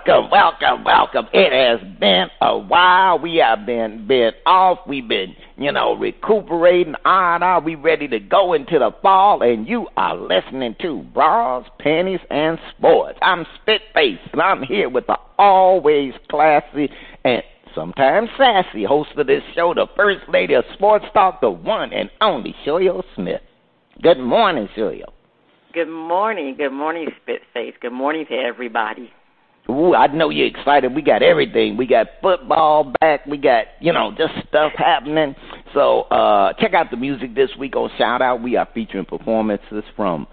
welcome. It has been a while. We have been off. We've been, recuperating. We ready to go into the fall, and you are listening to Bras, Panties, and Sports. I'm Spitface, and I'm here with the always classy and sometimes sassy host of this show, the First Lady of Sports Talk, the one and only Shoyo Smith. Good morning, Shoyo. Good morning, Spitface. Good morning to everybody. Ooh, I know you're excited. We got everything. We got football back. We got, just stuff happening. So check out the music this week on Shout Out. We are featuring performances from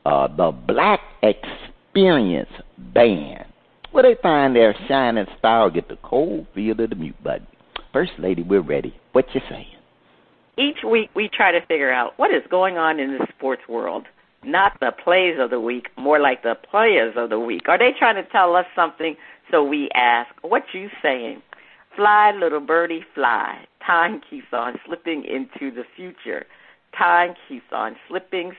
the Black Xperience Band, where they find their shining star, get the cold feel of the mute button. First Lady, we're ready. What you saying? Each week we try to figure out what is going on in the sports world. Not the plays of the week, more like the players of the week. Are they trying to tell us something? So we ask, what you saying? Fly, little birdie, fly. Time keeps on slipping into the future. Time keeps on slipping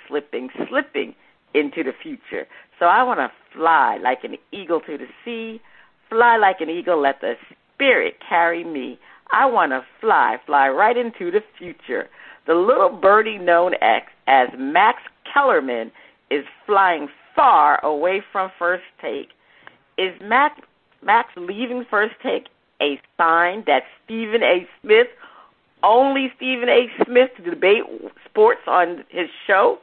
into the future. So I want to fly like an eagle to the sea. Fly like an eagle, let the spirit carry me. I want to fly right into the future. The little birdie known as Max Kellerman is flying far away from First Take. Is Max leaving First Take a sign that Stephen A. Smith, only Stephen A. Smith, to debate sports on his show?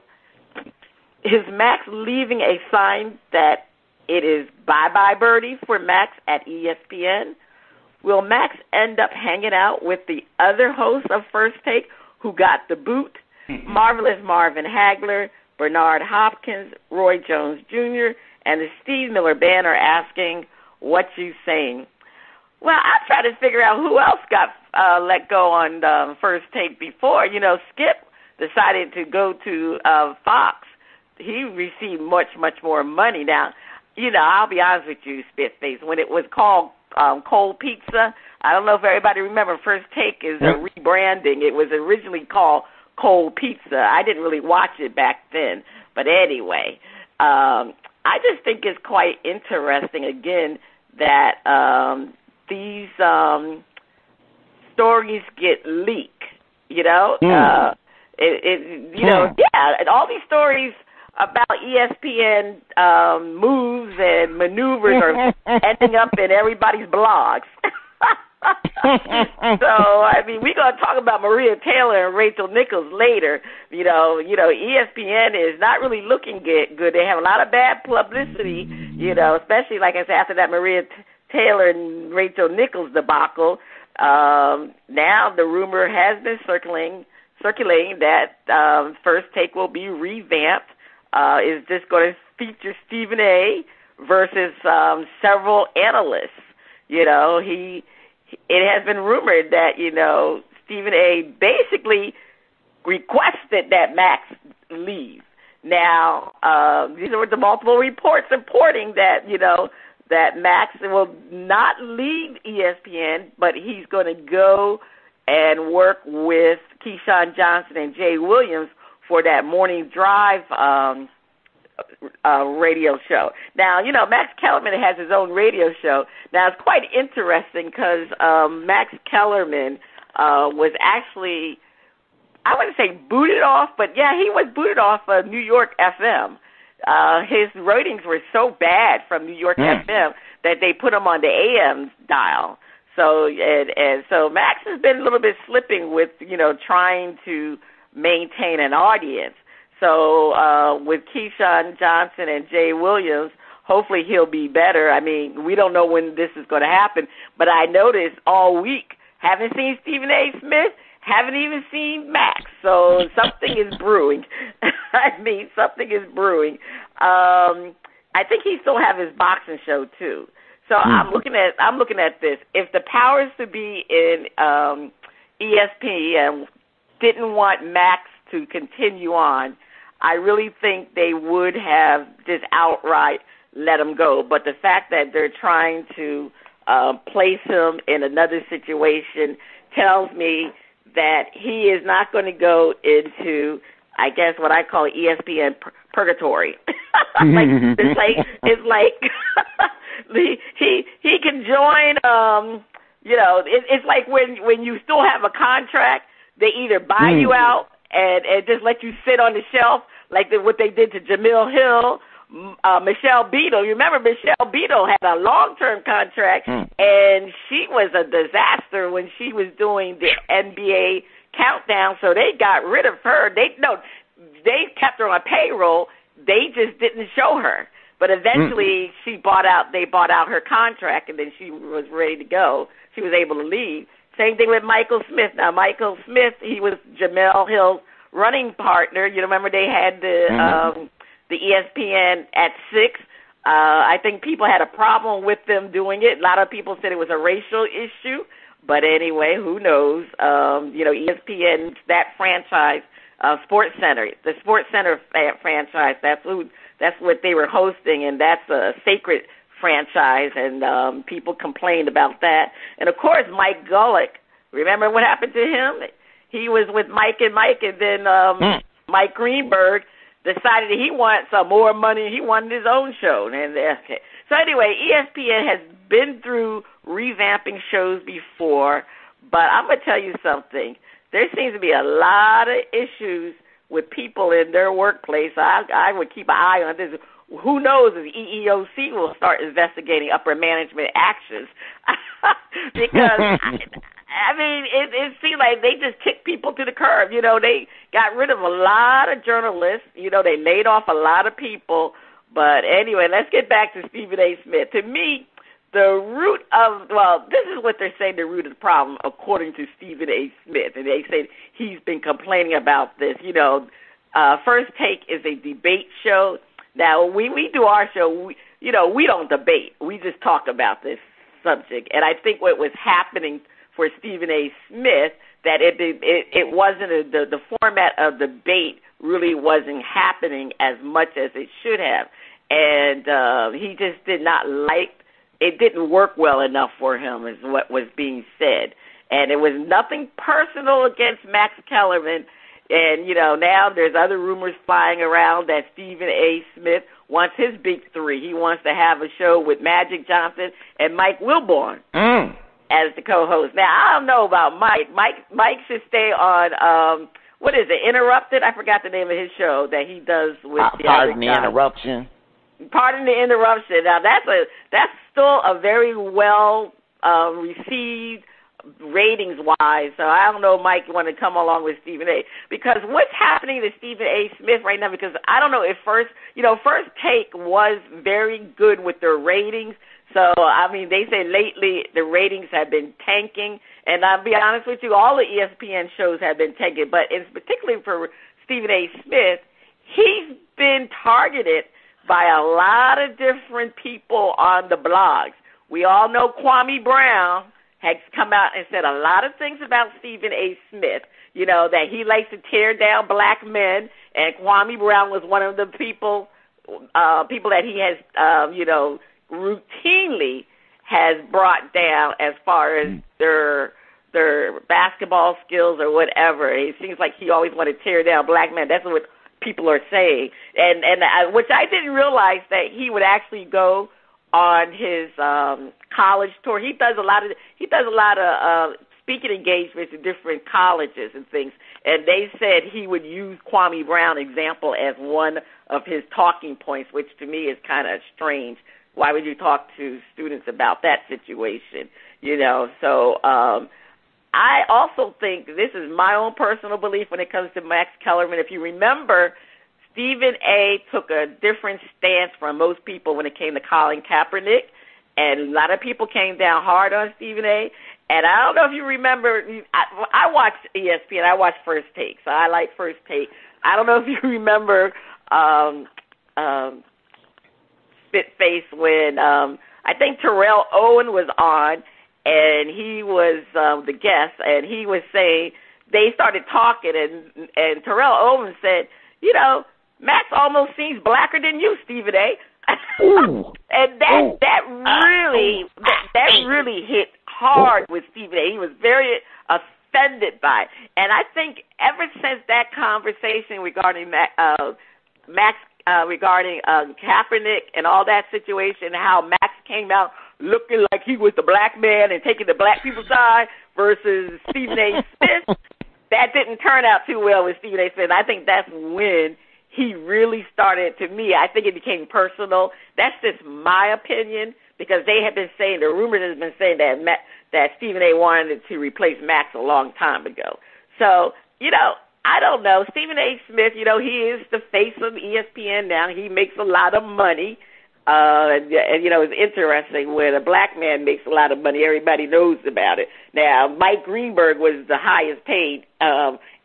Is Max leaving a sign that it is bye-bye birdie for Max at ESPN? Will Max end up hanging out with the other hosts of First Take who got the boot? Marvelous Marvin Hagler, Bernard Hopkins, Roy Jones Jr., and the Steve Miller Band are asking, what you saying? Well, I try to figure out who else got let go on First Take before. Skip decided to go to Fox. He received much more money. Now, I'll be honest with you, Spitface, when it was called Cold Pizza, I don't know if everybody remember, First Take is a rebranding. It was originally called Cold Pizza. I didn't really watch it back then. But anyway, I just think it's quite interesting, again, that these stories get leaked, and all these stories about ESPN moves and maneuvers are ending up in everybody's blogs. So, we're going to talk about Maria Taylor and Rachel Nichols later. ESPN is not really looking good. They have a lot of bad publicity, especially, like I said, after that Maria Taylor and Rachel Nichols debacle. Now the rumor has been circulating that First Take will be revamped. Is this going to feature Stephen A. versus several analysts? It has been rumored that, Stephen A. basically requested that Max leave. Now, these are the multiple reports reporting that, that Max will not leave ESPN, but he's going to go and work with Keyshawn Johnson and Jay Williams for that morning drive radio show. Now, Max Kellerman has his own radio show. Now, it's quite interesting because Max Kellerman was actually, I wouldn't say booted off, but yeah, he was booted off of New York FM. His ratings were so bad from New York FM that they put him on the AM dial. So, and so Max has been a little bit slipping with, trying to maintain an audience. So with Keyshawn Johnson and Jay Williams, hopefully he'll be better. We don't know when this is going to happen, but I noticed all week, haven't seen Stephen A. Smith, haven't even seen Max. So something is brewing. Something is brewing. I think he still have his boxing show too. So I'm looking at this. If the powers to be in ESPN didn't want Max to continue on, I really think they would have just outright let him go. But the fact that they're trying to place him in another situation tells me that he is not going to go into, I guess, what I call ESPN purgatory. It's like he can join. It's like when you still have a contract, they either buy you out and just let you sit on the shelf, like what they did to Jamil Hill. Michelle Beadle. You remember Michelle Beadle had a long-term contract, and she was a disaster when she was doing the NBA countdown, so they got rid of her. They kept her on payroll. They just didn't show her. But eventually they bought out her contract, and then she was ready to go. She was able to leave. Same thing with Michael Smith. Now, Michael Smith, he was Jamel Hill's running partner. You remember they had the ESPN at 6. I think people had a problem with them doing it. A lot of people said it was a racial issue. But anyway, who knows? ESPN, that franchise, Sports Center, the Sports Center franchise, that's what they were hosting, and that's a sacred franchise, and people complained about that. And, of course, Mike Golick, remember what happened to him? He was with Mike, and then Mike Greenberg decided he wanted some more money. He wanted his own show. So anyway, ESPN has been through revamping shows before, but I'm going to tell you something. There seems to be a lot of issues with people in their workplace. I would keep an eye on this. Who knows if EEOC will start investigating upper management actions because it seems like they just kick people to the curb. They got rid of a lot of journalists. They laid off a lot of people. But anyway, let's get back to Stephen A. Smith. To me, this is what they're saying the root of the problem, according to Stephen A. Smith. And they say he's been complaining about this. First Take is a debate show. Now, we do our show, we don't debate. We just talk about this subject. And I think what was happening for Stephen A. Smith, that it wasn't the format of debate really wasn't happening as much as it should have. And he just did not it didn't work well enough for him is what was being said. And it was nothing personal against Max Kellerman. And, now there's other rumors flying around that Stephen A. Smith wants his big three. He wants to have a show with Magic Johnson and Mike Wilborn as the co-host. Now, I don't know about Mike. Mike should stay on, what is it, Interrupted? I forgot the name of his show that he does with the Pardon the Interruption. Pardon the Interruption. Now, that's still a very well received ratings-wise, so I don't know, Mike, you want to come along with Stephen A. Because what's happening to Stephen A. Smith right now, because I don't know if First Take was very good with their ratings. So, they say lately the ratings have been tanking, and I'll be honest with you, all the ESPN shows have been tanking, but it's particularly for Stephen A. Smith, he's been targeted by a lot of different people on the blogs. We all know Kwame Brown has come out and said a lot of things about Stephen A. Smith, that he likes to tear down black men, and Kwame Brown was one of the people that he has, routinely has brought down as far as their basketball skills or whatever. It seems like he always wanted to tear down black men. That's what people are saying, and which I didn't realize that he would actually go on his college tour. He does a lot of speaking engagements in different colleges and things, and they said he would use Kwame Brown example as one of his talking points, which to me is kind of strange. Why would you talk to students about that situation? So I also think, this is my own personal belief when it comes to Max Kellerman. If you remember, Stephen A. took a different stance from most people when it came to Colin Kaepernick, and a lot of people came down hard on Stephen A. And I don't know if you remember, I watch ESPN, I watch First Take, so I like First Take. I don't know if you remember Spitface when I think Terrell Owen was on, and he was the guest, and he was saying, they started talking, and Terrell Owen said, Max almost seems blacker than you, Stephen A. And that really hit hard with Stephen A. He was very offended by it. And I think ever since that conversation regarding Max regarding Kaepernick and all that situation, how Max came out looking like he was the black man and taking the black people's side versus Stephen A. Smith. That didn't turn out too well with Stephen A. Smith. I think that's when he really started, to me, I think it became personal. That's just my opinion, because they have been saying, the rumors has been saying that Stephen A. wanted to replace Max a long time ago. So, I don't know. Stephen A. Smith, he is the face of ESPN now. He makes a lot of money. And it's interesting, when a black man makes a lot of money, everybody knows about it. Now, Mike Greenberg was the highest paid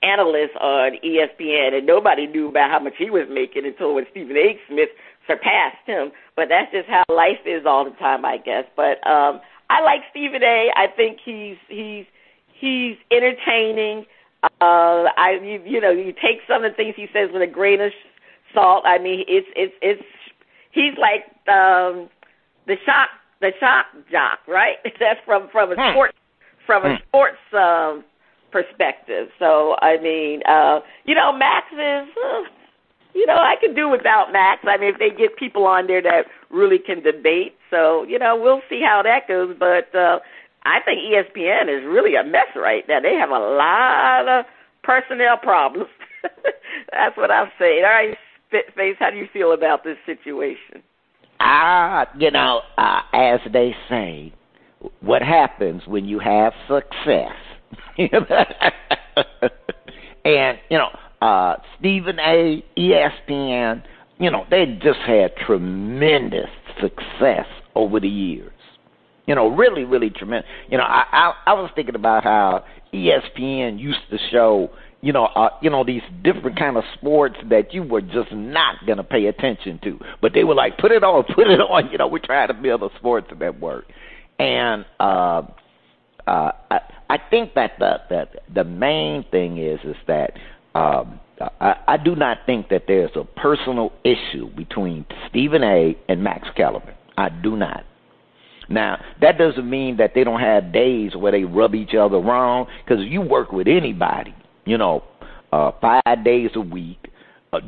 analyst on ESPN, and nobody knew about how much he was making until when Stephen A. Smith surpassed him. But that's just how life is all the time, I guess. But I like Stephen A. I think he's entertaining. You take some of the things he says with a grain of salt. I mean, he's like the shock jock, right? That's from a sports perspective. So I mean, Max is, I can do without Max. I mean, if they get people on there that really can debate. So we'll see how that goes. But I think ESPN is really a mess right now. They have a lot of personnel problems. That's what I'm saying. All right, Spitface, how do you feel about this situation? As they say, what happens when you have success? And, Stephen A., ESPN, they just had tremendous success over the years. Really, really tremendous. I was thinking about how ESPN used to show, these different kind of sports that you were just not going to pay attention to. But they were like, put it on. We're trying to build a sports network. And I think that the main thing is that I do not think that there's a personal issue between Stephen A. and Max Kellerman. I do not. Now, that doesn't mean that they don't have days where they rub each other wrong, because you work with anybody, 5 days a week,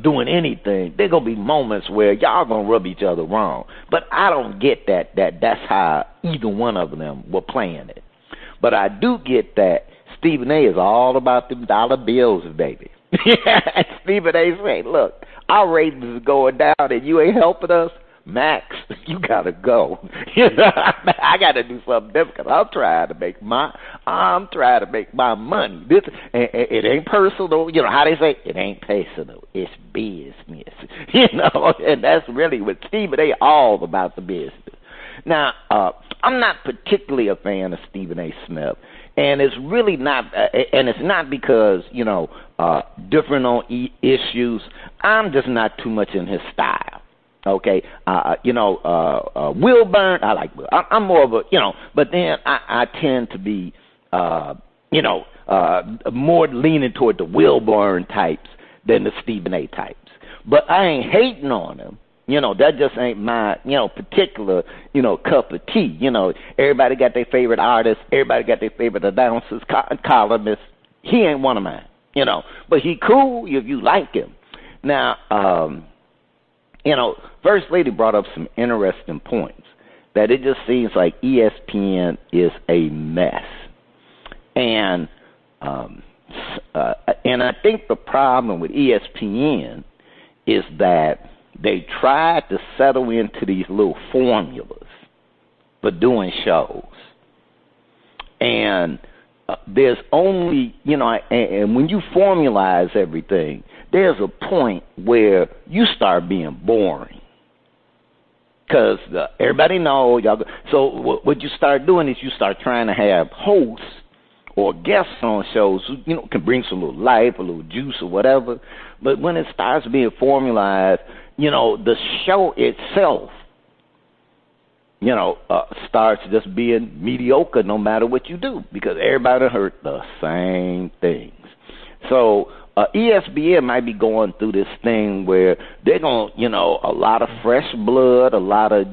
doing anything, there going to be moments where y'all going to rub each other wrong. But I don't get that's how either one of them were playing it. But I do get that Stephen A. is all about them dollar bills, baby. Stephen A. saying, look, our ratings is going down and you ain't helping us. Max, you gotta go. I gotta do something different, because I'm trying to make my money. It ain't personal. How they say, it ain't personal. It's business. And that's really what Stephen A. all about, the business. Now, I'm not particularly a fan of Stephen A. Smith, and it's really not, and it's not because different on issues. I'm just not too much in his style. Okay, Wilburn, I like Will. I'm more of a, but then I tend to be, more leaning toward the Wilburn types than the Stephen A. types. But I ain't hating on him. That just ain't my, particular, cup of tea. Everybody got their favorite artists. Everybody got their favorite announcers, columnists. He ain't one of mine, But he cool if you like him. Now, First Lady brought up some interesting points, that it just seems like ESPN is a mess. And I think the problem with ESPN is that they tried to settle into these little formulas for doing shows. And there's only, and when you formalize everything, there's a point where you start being boring. Because everybody knows. So what you start doing is you start trying to have hosts or guests on shows who, can bring some little life, a little juice or whatever. But when it starts being formalized, the show itself, starts just being mediocre no matter what you do, because everybody heard the same things. So ESPN might be going through this thing where they're going, a lot of fresh blood, a lot of,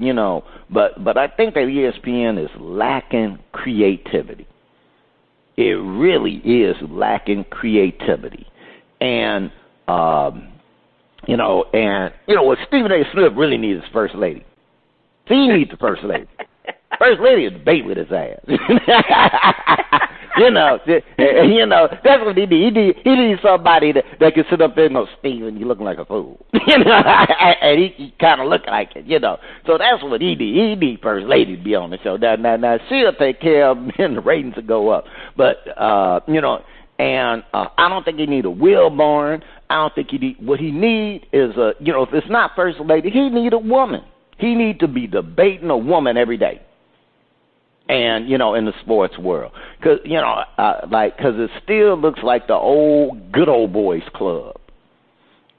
but I think that ESPN is lacking creativity. It really is lacking creativity. And What Stephen A. Smith really needs is First Lady. See, he needs the First Lady. First Lady is debate with his ass. That's what he needs. He needs somebody that can sit up there and go, Stephen, you looking like a fool. And he kind of look like it, So that's what he needs. He needs First Lady to be on the show. Now she'll take care of him and the ratings will go up. But, and I don't think he need a Will Barn. I don't think what he need is, if it's not First Lady, he need a woman. He need to be debating a woman every day. And, in the sports world. Because, because it still looks like the good old boys club.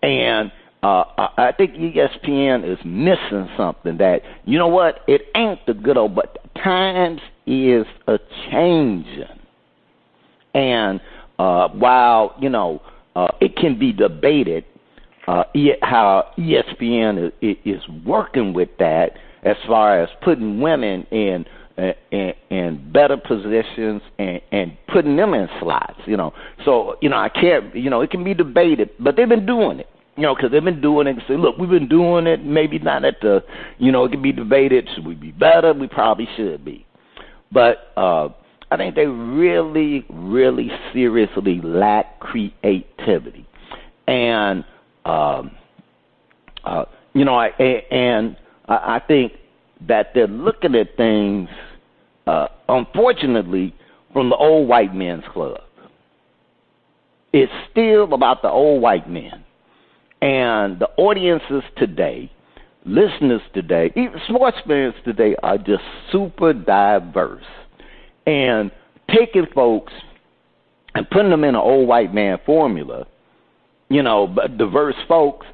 And I think ESPN is missing something that, it ain't the good old, but times is a-changing. And while, it can be debated how ESPN is working with that as far as putting women in better positions and putting them in slots, So, I can't, it can be debated, but they've been doing it, because they've been doing it and say, look, we've been doing it, maybe not at the, it can be debated, should we be better? We probably should be. But I think they really, really seriously lack creativity. And, I think that they're looking at things, unfortunately, from the old white men's club. It's still about the old white men. And the audiences today, listeners today, even sports fans today are just super diverse. And taking folks and putting them in an old white man formula, but diverse folks,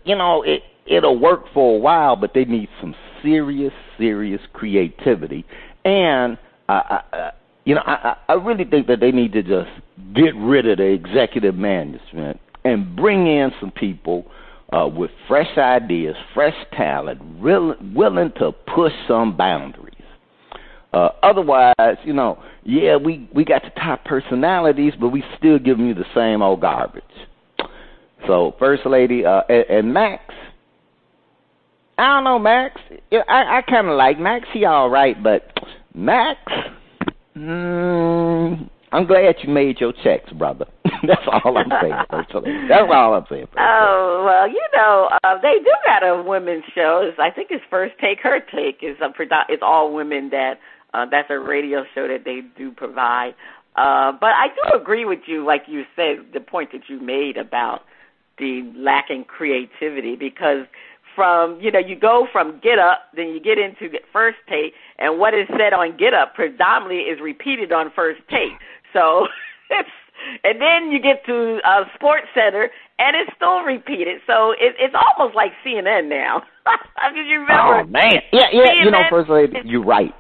it'll work for a while, but they need some serious creativity. And, I really think that they need to just get rid of the executive management and bring in some people with fresh ideas, fresh talent, willing to push some boundaries. Otherwise, we got the top personalities, but we still giving you the same old garbage. So, First Lady, and Max, I don't know, Max. I kind of like Max. He all right, but Max, I'm glad you made your checks, brother. That's all I'm saying, First Lady. That's all I'm saying. Oh, well, they do got a women's show. I think it's First Take, Her Take. It's all women that's a radio show that they do provide. But I do agree with you, like you said, the point that you made about the lacking creativity, because from, you go from Get Up, then you get into First Take, and what is said on Get Up predominantly is repeated on First Take. So, and then you get to Sports Center, and it's still repeated. So it's almost like CNN now. Because you remember? Oh man, yeah. CNN, First Lady, you're right.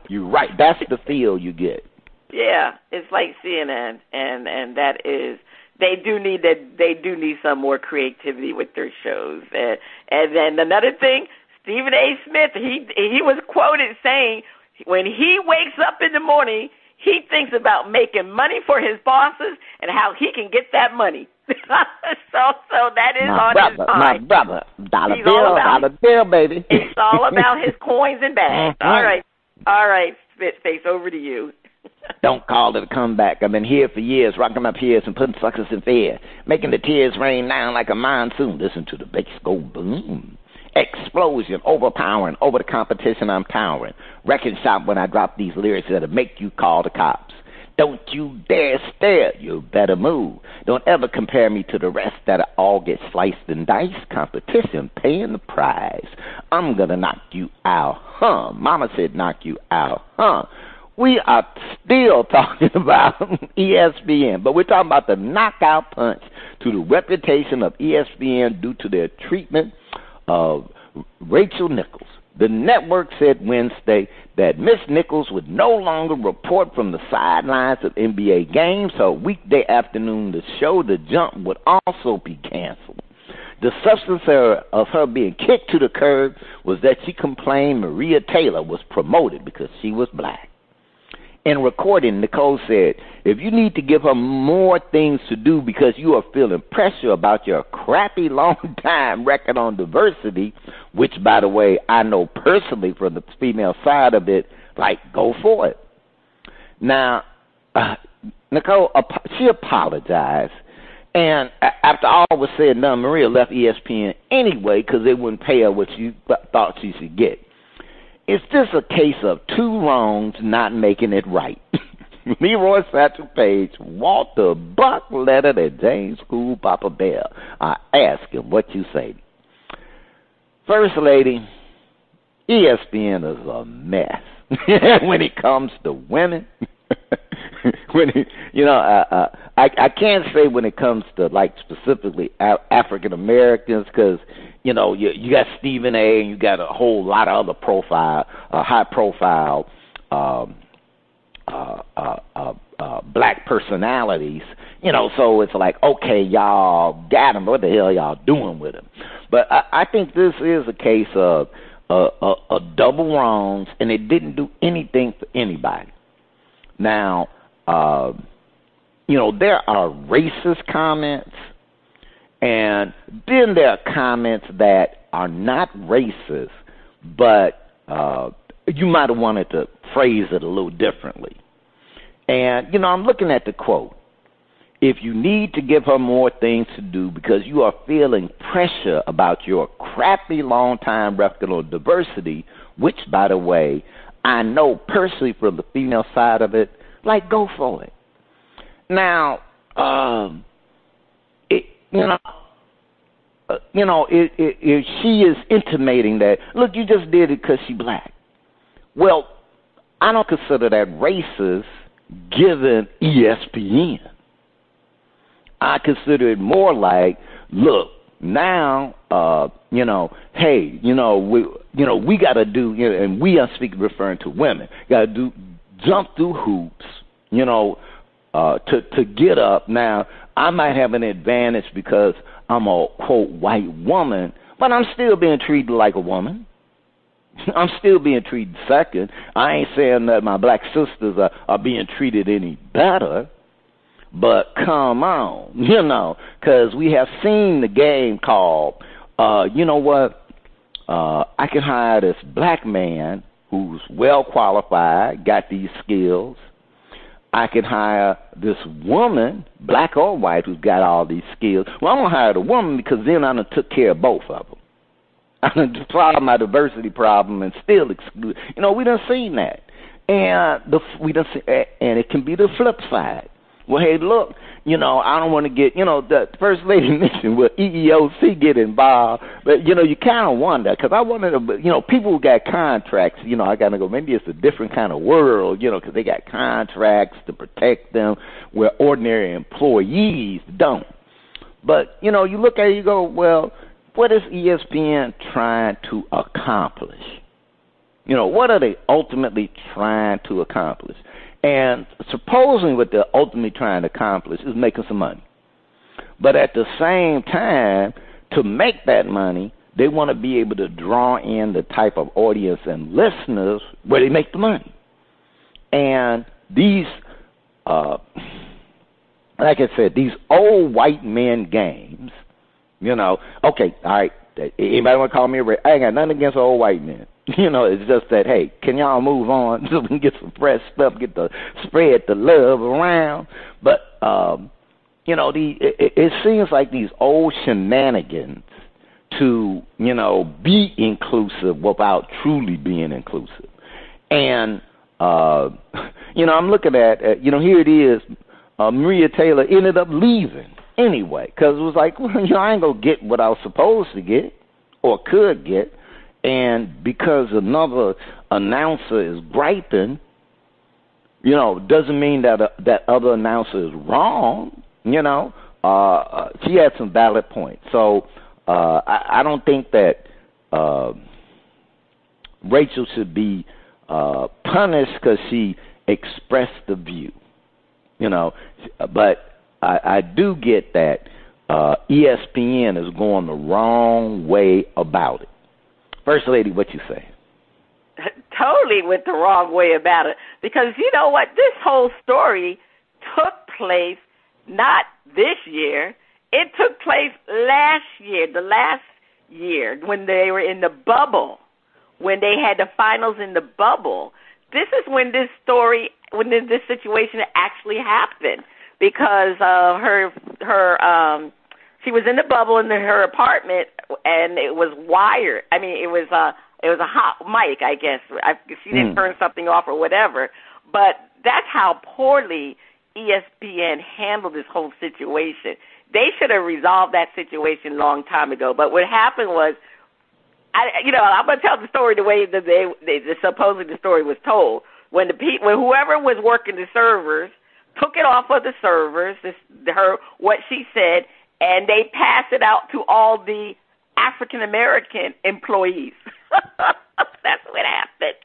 That's the feel you get. Yeah, it's like CNN, and that is. They do need some more creativity with their shows. And then another thing, Stephen A. Smith, he was quoted saying, when he wakes up in the morning, he thinks about making money for his bosses and how he can get that money. so that is on his mind. My brother, dollar bill, baby. It's all about his coins and bags. All right, Spitface, over to you. Don't call it a comeback. I've been here for years, rocking my peers and putting suckers in fear, making the tears rain down like a monsoon. Listen to the bass go boom. Explosion, overpowering, over the competition I'm towering. Wrecking shop when I drop these lyrics that'll make you call the cops. Don't you dare stare, you better move. Don't ever compare me to the rest that'll all get sliced and diced. Competition paying the prize. I'm gonna knock you out, huh? Mama said knock you out, huh? We are still talking about ESPN, but we're talking about the knockout punch to the reputation of ESPN due to their treatment of Rachel Nichols. The network said Wednesday that Miss Nichols would no longer report from the sidelines of NBA games. Her weekday afternoon, the show The Jump would also be canceled. The substance of her being kicked to the curb was that she complained Maria Taylor was promoted because she was black. In recording, Nicole said, if you need to give her more things to do because you are feeling pressure about your crappy long-time record on diversity, which, by the way, I know personally from the female side of it, like, go for it. Now, Nicole, she apologized. And after all was said and done, Maria left ESPN anyway because they wouldn't pay her what she thought she should get. It's just a case of two wrongs not making it right. Leroy Satchel Paige wrote the buck letter to James School Papa Bell. I ask him, what you say? First Lady, ESPN is a mess when it comes to women. I can't say when it comes to, like, specifically African Americans because, you got Stephen A. and you got a whole lot of other high profile black personalities, so it's like, okay, y'all got him. What the hell y'all doing with him? But I think this is a case of a double wrongs, and it didn't do anything for anybody. Now, there are racist comments, and then there are comments that are not racist, but you might have wanted to phrase it a little differently. And, I'm looking at the quote. If you need to give her more things to do because you are feeling pressure about your crappy long-time record on diversity, which, by the way, I know personally from the female side of it, like, go for it. Now, if she is intimating that, look, you just did it because she black. Well, I don't consider that racist given ESPN. I consider it more like, look, now, hey, we got to do, and we are referring to women, got to jump through hoops, to get up. Now, I might have an advantage because I'm a, quote, white woman, but I'm still being treated like a woman. I'm still being treated second. I ain't saying that my black sisters are being treated any better, but come on, because we have seen the game called, you know what, I can hire this black man who's well qualified, got these skills. I can hire this woman, black or white, who's got all these skills. Well, I'm going to hire the woman because then I done took care of both of them. I done solved my diversity problem and still exclude. We done seen that. And and it can be the flip side. Well, hey, look, I don't want to get, the First Lady mentioned, will EEOC get involved? But, you kind of wonder, because I wonder, people who got contracts, I got to go, maybe it's a different kind of world, because they got contracts to protect them where ordinary employees don't. But, you look at it, you go, well, what is ESPN trying to accomplish? What are they ultimately trying to accomplish? And supposedly what they're ultimately trying to accomplish is making some money. But at the same time, to make that money, they want to be able to draw in the type of audience and listeners where they make the money. And these, like I said, these old white men games, okay, all right, anybody want to call me a I ain't got nothing against old white men. It's just that, hey, can y'all move on so we can get some fresh stuff, spread the love around? But, it seems like these old shenanigans to, be inclusive without truly being inclusive. And, I'm looking at, here it is, Maria Taylor ended up leaving anyway because it was like, well, I ain't going to get what I was supposed to get or could get. And because another announcer is griping, doesn't mean that that other announcer is wrong. She had some valid points. So I don't think that Rachel should be punished because she expressed the view. But I do get that ESPN is going the wrong way about it. First Lady, what you say? totally went the wrong way about it. Because you know what? This whole story took place not this year. It took place last year, the last year, when they were in the bubble, when they had the finals in the bubble. This is when this situation actually happened, because she was in the bubble in her apartment, and it was wired. I mean, it was a hot mic, I guess. She didn't turn something off or whatever. But that's how poorly ESPN handled this whole situation. They should have resolved that situation a long time ago. But what happened was, I'm going to tell the story the way that supposedly the story was told. When whoever was working the servers took it off of the servers, what she said, and they passed it out to all the African American employees. That's what happened.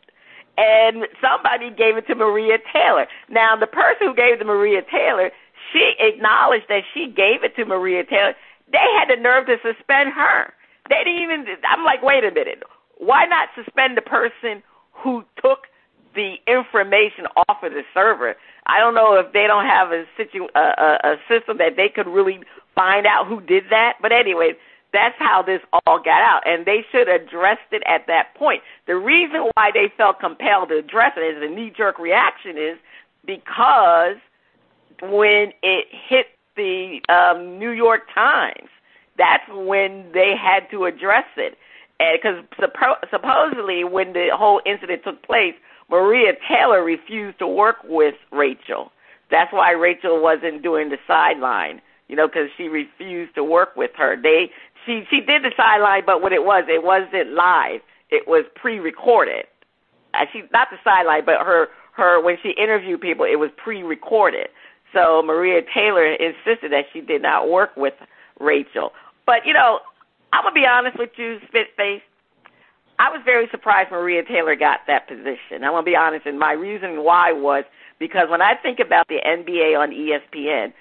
And somebody gave it to Maria Taylor. Now, the person who gave it to Maria Taylor, she acknowledged that she gave it to Maria Taylor. They had the nerve to suspend her. They didn't even. I'm like, wait a minute. Why not suspend the person who took the information off of the server? I don't know if they don't have a system that they could really find out who did that. But anyway, that's how this all got out, and they should have addressed it at that point. The reason why they felt compelled to address it as a knee-jerk reaction is because when it hit the New York Times, that's when they had to address it. Because supposedly when the whole incident took place, Maria Taylor refused to work with Rachel. That's why Rachel wasn't doing the sideline, because she refused to work with her. She did the sideline, but what it wasn't live. It was pre-recorded. Not the sideline, but her when she interviewed people, it was pre-recorded. So Maria Taylor insisted that she did not work with Rachel. But, I'm going to be honest with you, Spitface. I was very surprised Maria Taylor got that position. I'm going to be honest, and my reason why was because when I think about the NBA on ESPN,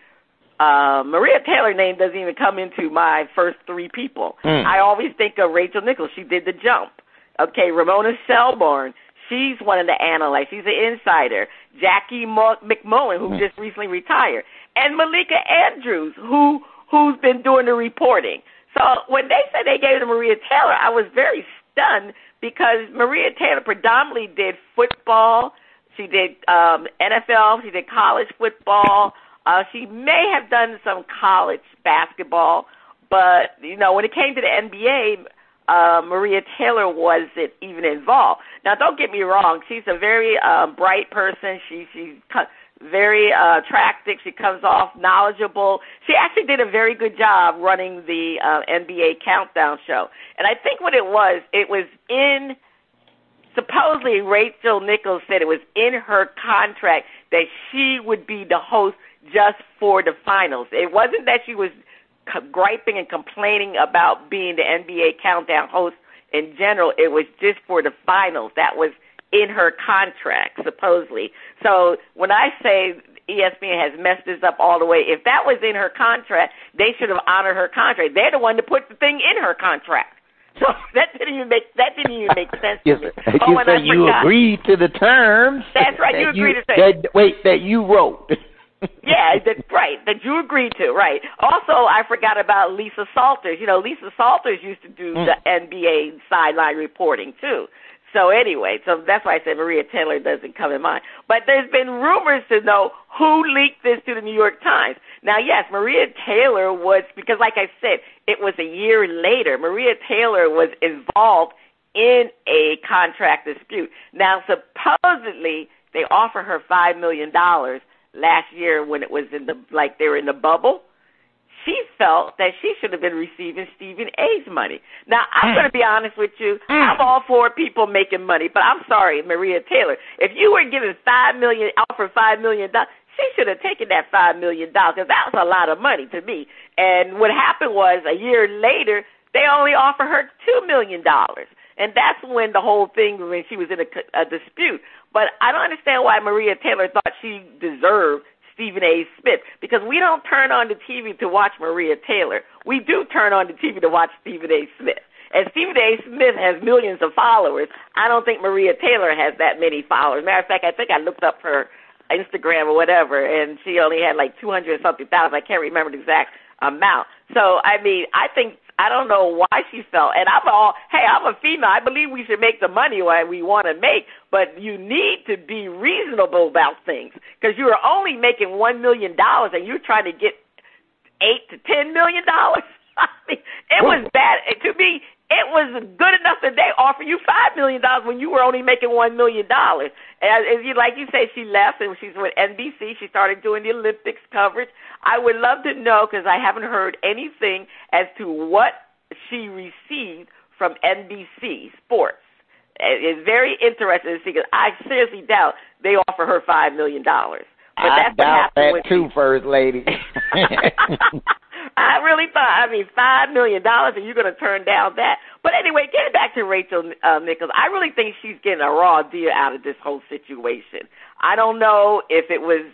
Maria Taylor's name doesn't even come into my first three people. I always think of Rachel Nichols. She did the jump. Okay, Ramona Shelburne. She's one of the analysts. She's an insider. Jackie McMullen, who just recently retired. And Malika Andrews, who's been doing the reporting. So when they said they gave it to Maria Taylor, I was very stunned because Maria Taylor predominantly did football. She did NFL. She did college football. She may have done some college basketball. But, when it came to the NBA, Maria Taylor wasn't even involved. Now, don't get me wrong. She's a very bright person. She's very attractive. She comes off knowledgeable. She actually did a very good job running the NBA Countdown show. And I think what it was supposedly Rachel Nichols said it was in her contract that she would be the host just for the finals. It wasn't that she was griping and complaining about being the NBA Countdown host in general. It was just for the finals. That was in her contract, supposedly. So when I say ESPN has messed this up all the way, if that was in her contract, they should have honored her contract. They're the one that put the thing in her contract. So that didn't even make sense to me. You agreed to the terms. That's right. You agreed to say that you wrote. Yeah, that's right. That you agreed to, right. Also, I forgot about Lisa Salters. Lisa Salters used to do the NBA sideline reporting, too. So anyway, that's why I said Maria Taylor doesn't come in mind. But there's been rumors to know who leaked this to the New York Times. Now, yes, Maria Taylor was, because like I said, it was a year later. Maria Taylor was involved in a contract dispute. Now, supposedly, they offered her $5 million last year when it was they were in the bubble. She felt that she should have been receiving Stephen A's money. Now, I'm going to be honest with you. I'm all for people making money, but I'm sorry, Maria Taylor. If you were given offered $5 million, she should have taken that $5 million because that was a lot of money to me. And what happened was a year later, they only offered her $2 million. And that's when the whole thing, when she was in a dispute. But I don't understand why Maria Taylor thought she deserved Stephen A. Smith, because we don't turn on the TV to watch Maria Taylor. We do turn on the TV to watch Stephen A. Smith. And Stephen A. Smith has millions of followers. I don't think Maria Taylor has that many followers. Matter of fact, I think I looked up her Instagram or whatever, and she only had like 200-something thousand. I can't remember the exact amount. So, I mean, I don't know why she felt. And I'm a female. I believe we should make the money we want to make, but you need to be reasonable about things because you are only making $1 million and you're trying to get $8 to $10 million. I mean, it was bad. To me, it was good enough that they offer you $5 million when you were only making $1 million. And like you say, she left and she's with NBC. She started doing the Olympics coverage. I would love to know, because I haven't heard anything as to what she received from NBC Sports. It's very interesting to see, because I seriously doubt they offer her $5 million. But I doubt that too, First Lady. I really thought, $5 million, and you're going to turn down that. But anyway, getting back to Rachel Nichols, I really think she's getting a raw deal out of this whole situation. I don't know if it was,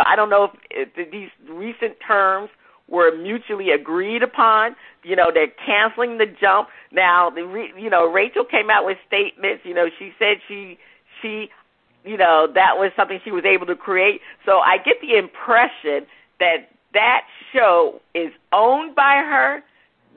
I don't know if these recent terms were mutually agreed upon. They're canceling the jump. Now, Rachel came out with statements. She said she that was something she was able to create. So I get the impression that show is owned by her.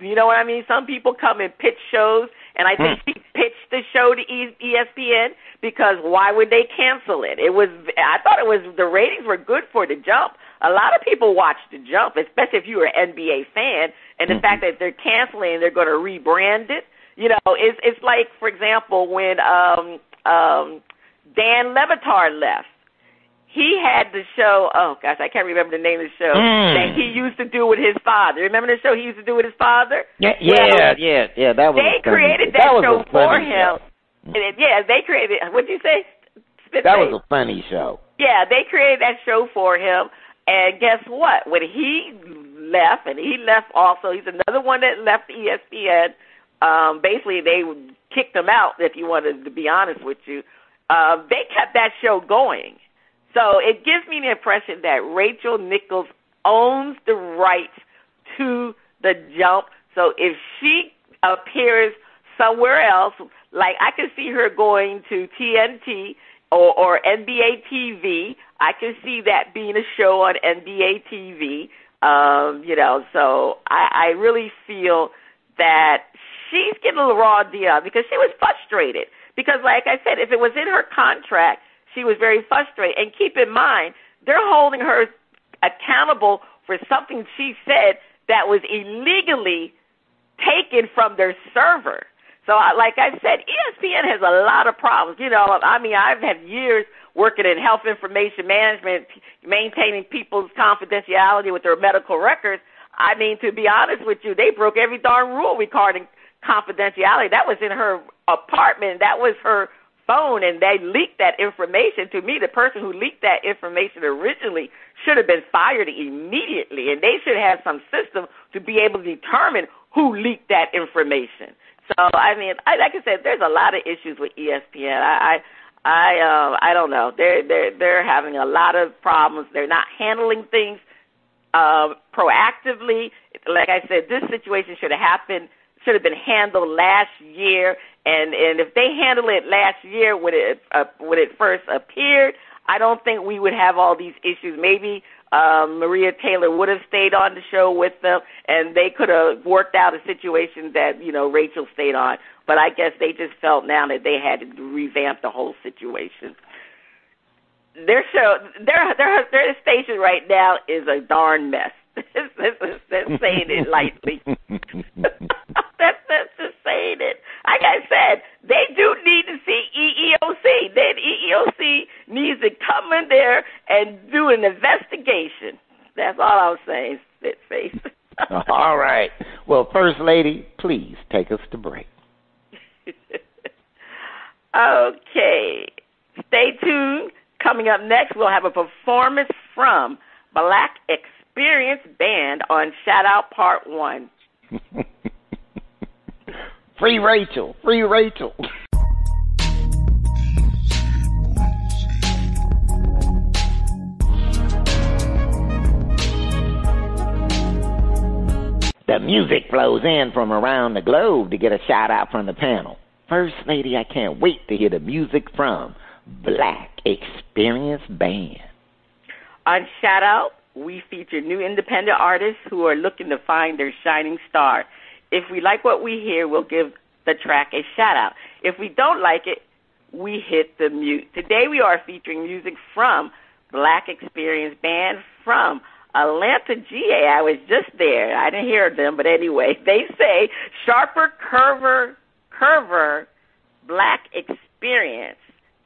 You know what I mean? Some people come and pitch shows, and I think she pitched the show to ESPN because why would they cancel it? I thought the ratings were good for The Jump. A lot of people watch The Jump, especially if you're an NBA fan, and the fact that they're canceling and they're going to rebrand it. It's like, for example, when Dan Levitar left. He had the show, I can't remember the name of the show, that he used to do with his father. Remember the show he used to do with his father? Yeah, that was They created that show for him. Yeah, they created, what'd you say? That was a funny show. Yeah, they created that show for him, and guess what? When he left, and he left also, he's another one that left ESPN. Basically, they kicked him out, if you wanted to be honest with you. They kept that show going. So it gives me the impression that Rachel Nichols owns the rights to The Jump. So if she appears somewhere else, like I can see her going to TNT or NBA TV. I can see that being a show on NBA TV. So I really feel that she's getting a raw deal because she was frustrated. Because like I said, if it was in her contract, she was very frustrated. And keep in mind, they're holding her accountable for something she said that was illegally taken from their server. So like I said, ESPN has a lot of problems. I've had years working in health information management, maintaining people's confidentiality with their medical records. To be honest with you, they broke every darn rule regarding confidentiality. That was in her apartment. That was her phone, and they leaked that information. To me, the person who leaked that information originally should have been fired immediately, and they should have some system to be able to determine who leaked that information. So, like I said, there's a lot of issues with ESPN. I don't know. They're having a lot of problems. They're not handling things proactively. Like I said, this situation should have been handled last year, and if they handled it last year when it first appeared, I don't think we would have all these issues. Maybe Maria Taylor would have stayed on the show with them, and they could have worked out a situation that Rachel stayed on. But I guess they just felt now that they had to revamp the whole situation. Their show, their station right now is a darn mess. That's saying it lightly. That's just saying it. Like I said, they do need to see EEOC. Then EEOC needs to come in there and do an investigation. That's all I'm saying, Spitface. All right. Well, First Lady, please take us to break. Okay. Stay tuned. Coming up next, we'll have a performance from Black Xperience Band on Shout Out Part 1. Free Rachel. Free Rachel. The music flows in from around the globe to get a shout-out from the panel. First lady, I can't wait to hear the music from Black Xperience Band. On Shout-Out, we feature new independent artists who are looking to find their shining star. If we like what we hear, we'll give the track a shout-out. If we don't like it, we hit the mute. Today we are featuring music from Black Xperience Band from Atlanta, GA. I was just there. I didn't hear them, but anyway, they say Sharper Curver Black Xperience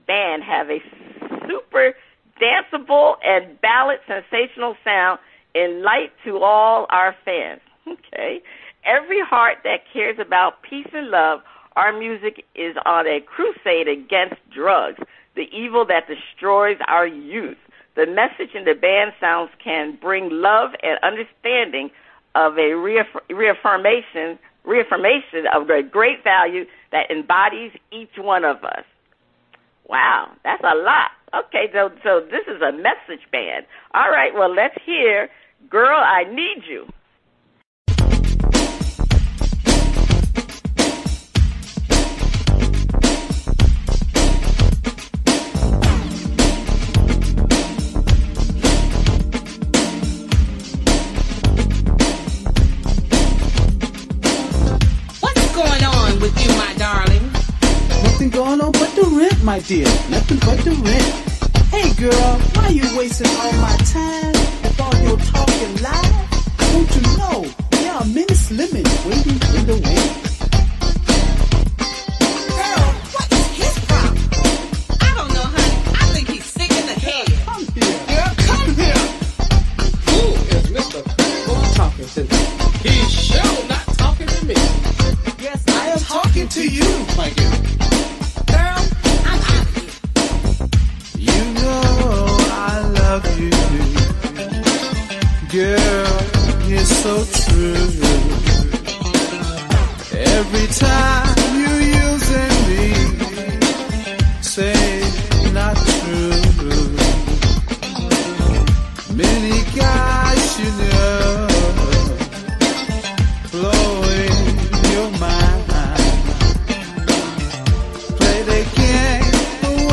Band have a super danceable and ballad sensational sound in light to all our fans. Okay. Every heart that cares about peace and love, our music is on a crusade against drugs, the evil that destroys our youth. The message in the band sounds can bring love and understanding of a reaffirmation of the great value that embodies each one of us. Wow, that's a lot. Okay, so this is a message band. All right, well, let's hear Girl, I Need You. Nothing going on but the rent, my dear. Nothing but the rent. Hey, girl, why you wasting all my time with all your talking lies? Don't you know there are many slimmings waiting in the wing? Girl, what is his problem? I don't know, honey. I think he's sick in the head. Come here. Girl, come here. Who is Mr. Who's talking to me? He's sure not talking to me. Yes, I am talking to you, my girl. Girl, I'm out of here. You know I love you. Girl, you're so true. Every time you using me, say not true. Many guys you know blowing your mind. Play the game,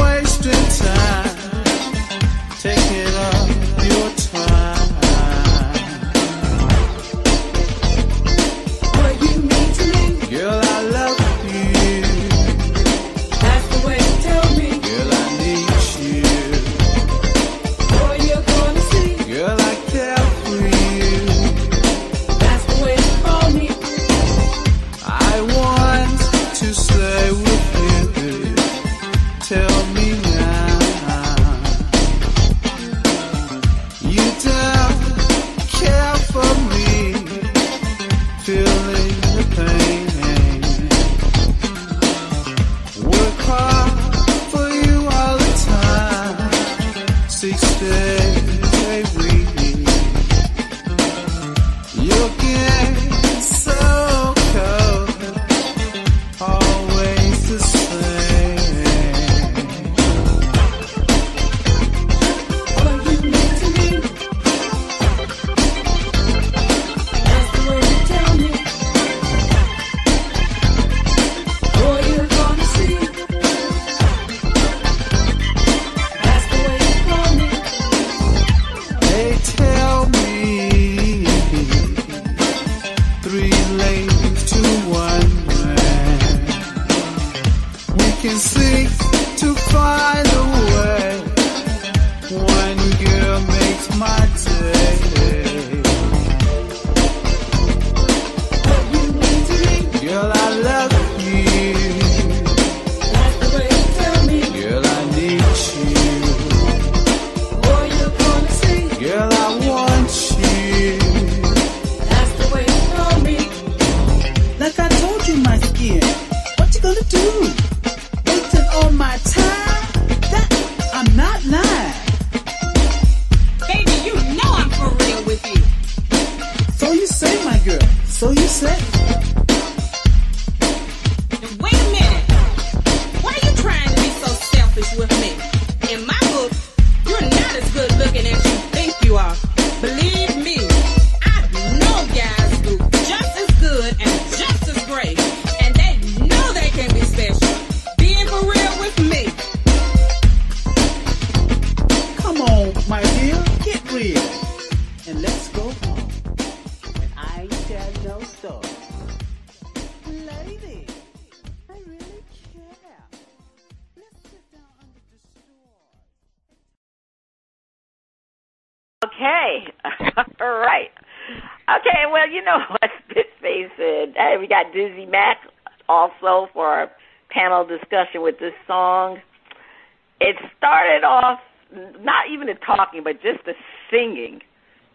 wasting time, taking up your time. What you mean to me? Girl, I love you. That's the way you tell me. Girl, I need you. Boy, you're gonna see. Girl, I care Okay. All right. Okay, well, you know what Spitface said. Hey, we got Dizzy Mac also for our panel discussion with this song. It started off not even the talking, but just the singing.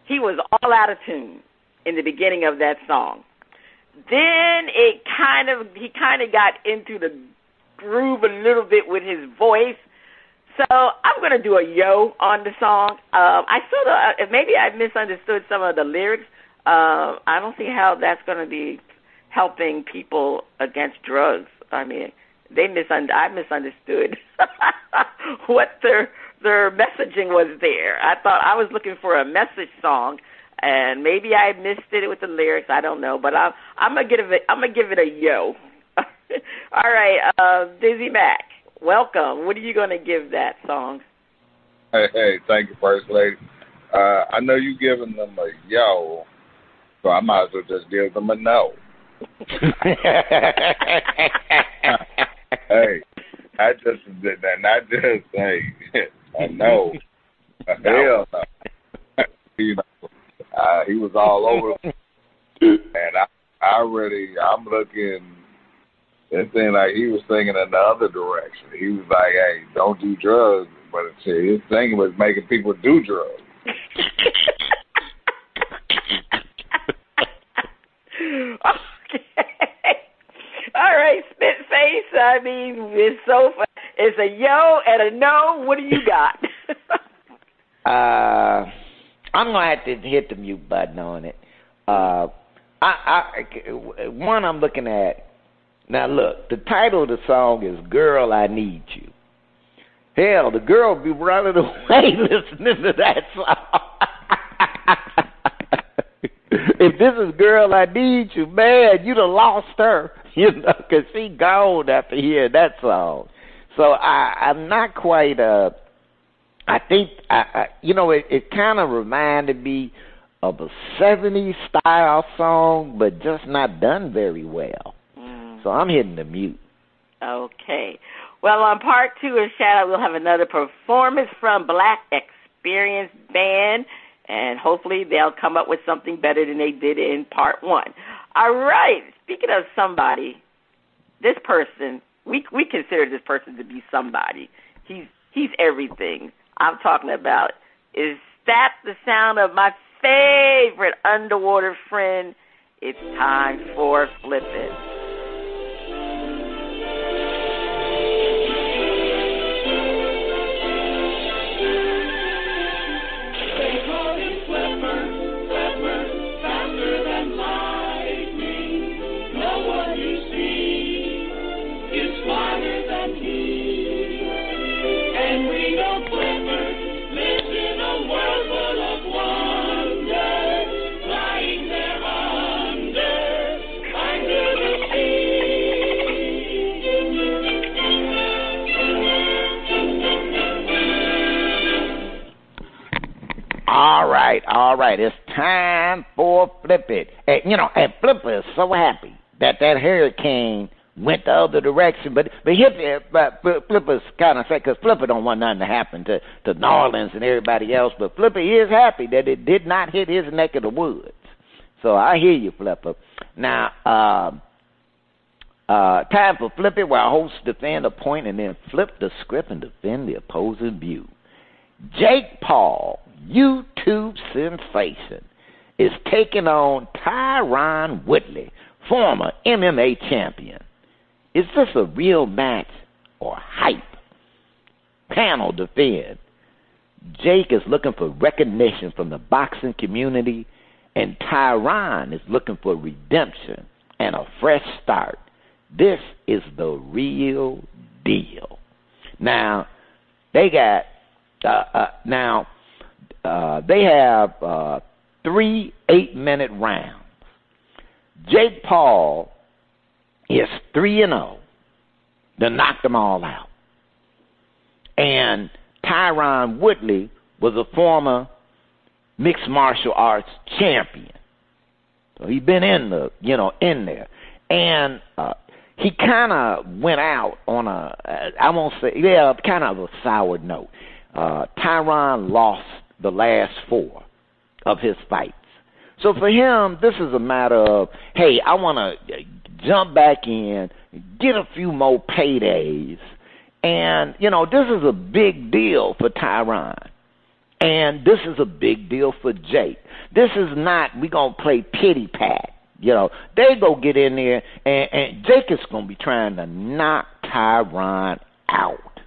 He was all out of tune in the beginning of that song. Then he kind of got into the groove a little bit with his voice. So I'm going to do a yo on the song. I sort of maybe I misunderstood some of the lyrics. I don't see how that's going to be helping people against drugs. I mean, I misunderstood what their messaging was there. I thought I was looking for a message song, and maybe I missed it with the lyrics. I don't know, but I'm gonna give it a yo. All right, Dizzy Mac, welcome. What are you gonna give that song? Hey, thank you, First Lady. I know you giving them a yo, so I might as well just give them a no. Hey, I just did that. Not just a no. Hell no. You know, he was all over, and I'm looking. It seemed like he was singing in the other direction. He was like, "Hey, don't do drugs," but his singing was making people do drugs. Okay. All right, Spitface. I mean, it's a yo and a no. What do you got? I'm gonna have to hit the mute button on it. One I'm looking at now. Look, the title of the song is "Girl, I Need You." Hell, the girl be running away listening to that song. If this is "Girl, I Need You," man, you'd have lost her, you know, because she gone after hearing that song. So I'm not quite. I think you know, it kind of reminded me of a '70s style song, but just not done very well. So I'm hitting the mute. Okay. Well, on part 2 of Shout Out, we'll have another performance from Black Xperience Band, and hopefully they'll come up with something better than they did in part 1. All right. Speaking of somebody, this person, we consider this person to be somebody. He's everything. I'm talking about, is that the sound of my favorite underwater friend? It's time for Flip It. All right, it's time for Flip It. And, you know, and Flipper is so happy that hurricane went the other direction, but Flipper's kind of sad because Flipper don't want nothing to happen to New Orleans and everybody else, but Flipper is happy that it did not hit his neck of the woods. So I hear you, Flipper. Now, time for Flip It, where hosts defend a point and then flip the script and defend the opposing view. Jake Paul, YouTube sensation, is taking on Tyron Woodley, former MMA champion. Is this a real match or hype? Panel defend. Jake is looking for recognition from the boxing community, and Tyron is looking for redemption and a fresh start. This is the real deal. Now, they got they have 3 8-minute rounds. Jake Paul is 3-0 to knock them all out. And Tyron Woodley was a former mixed martial arts champion. So he's been in there. And he kind of went out on kind of a sour note. Tyron lost the last 4 of his fights. So for him, this is a matter of, hey, I want to jump back in, get a few more paydays. And, this is a big deal for Tyron. And this is a big deal for Jake. This is not, we going to play pity pat. They go get in there, and Jake is going to be trying to knock Tyron out.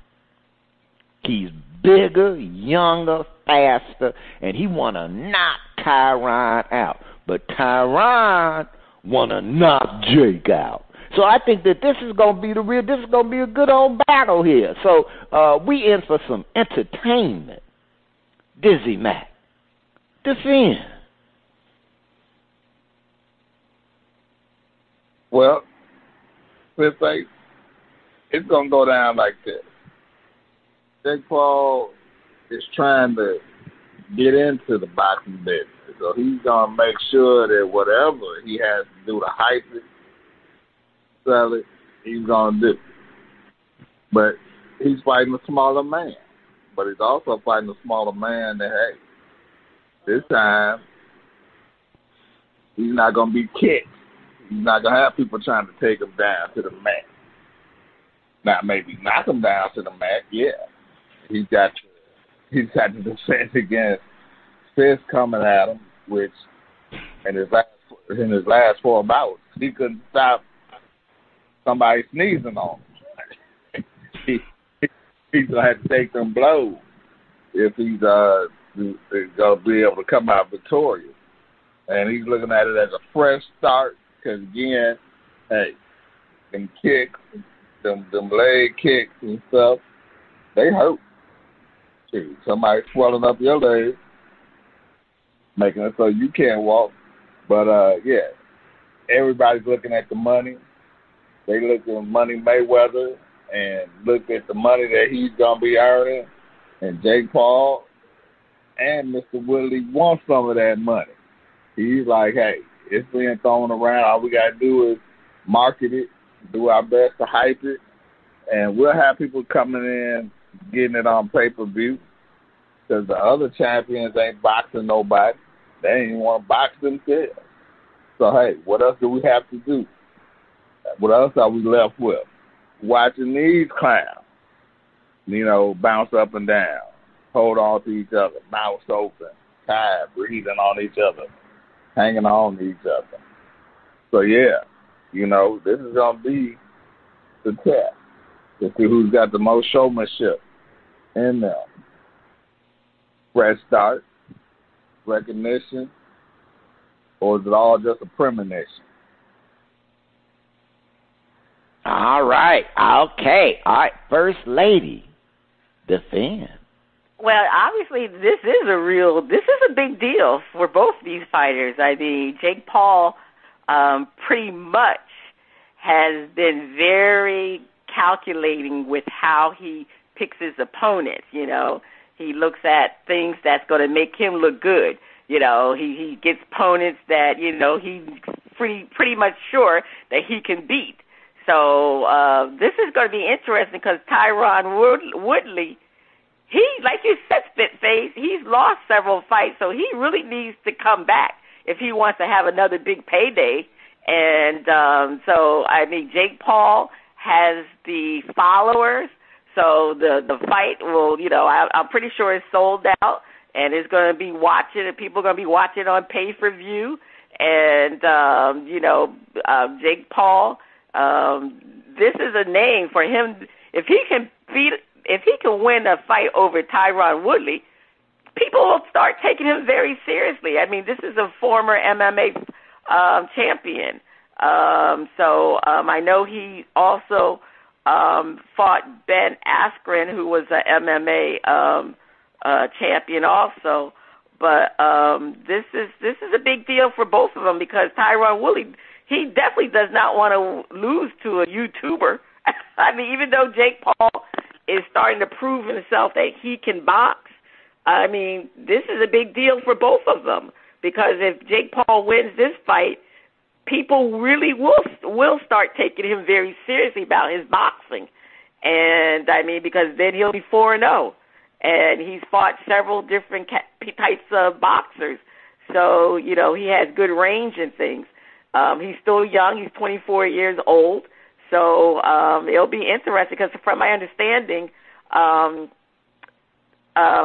He's bigger, younger, faster, and he want to knock Tyron out. But Tyron want to knock Jake out. So I think that this is going to be this is going to be a good old battle here. So we in for some entertainment. Dizzy Mac, defend. Well, it's going to go down like this. Jake Paul is trying to get into the boxing business. So he's going to make sure that whatever he has to do to hype it, sell it, he's going to do. But he's fighting a smaller man. But he's also fighting a smaller man that, hey, this time he's not going to be kicked. He's not going to have people trying to take him down to the mat. Now, maybe knock him down to the mat, yeah. He's got to defend against Fist coming at him, which in his last 4 bouts, he couldn't stop somebody sneezing on him. He's going to have to take them blows if he's going to be able to come out victorious. And he's looking at it as a fresh start because, again, hey, them kicks, them leg kicks and stuff, they hurt. Too. Somebody swelling up your legs, making it so you can't walk. But, yeah, everybody's looking at the money. They look at Money Mayweather and look at the money that he's going to be earning. And Jake Paul and Mr. Woodley want some of that money. He's like, hey, it's being thrown around. All we got to do is market it, do our best to hype it, and we'll have people coming in getting it on pay-per-view because the other champions ain't boxing nobody. They ain't even want to box themselves. So, hey, what else do we have to do? What else are we left with? Watching these clowns, bounce up and down, hold on to each other, mouth open, tired, breathing on each other, hanging on to each other. So, yeah, this is going to be the test to see who's got the most showmanship in them. Fresh start, recognition, or is it all just a premonition? All right. Okay. All right. First Lady, defend. Well, obviously, this is a big deal for both these fighters. I mean, Jake Paul pretty much has been very calculating with how he picks his opponents. He looks at things that's going to make him look good. He gets opponents that, he's pretty much sure that he can beat. So this is going to be interesting because Tyron Woodley, he, like you said, Spitface, he's lost several fights, so he really needs to come back if he wants to have another big payday. And so, I mean, Jake Paul has the followers, so the fight will, I'm pretty sure it's sold out, and it's going to be watching, and people are going to be watching on pay-per-view. And, Jake Paul, this is a name for him. If he can win a fight over Tyron Woodley, people will start taking him very seriously. I mean, this is a former MMA champion. So I know he also fought Ben Askren, who was an MMA champion also. But this is a big deal for both of them because Tyron Woodley, he definitely does not want to lose to a YouTuber. I mean, even though Jake Paul is starting to prove himself that he can box, I mean, this is a big deal for both of them because if Jake Paul wins this fight, people really will start taking him very seriously about his boxing. And, I mean, because then he'll be 4-0. and he's fought several different types of boxers. So, you know, he has good range and things. He's still young. He's 24 years old. So it'll be interesting because from my understanding,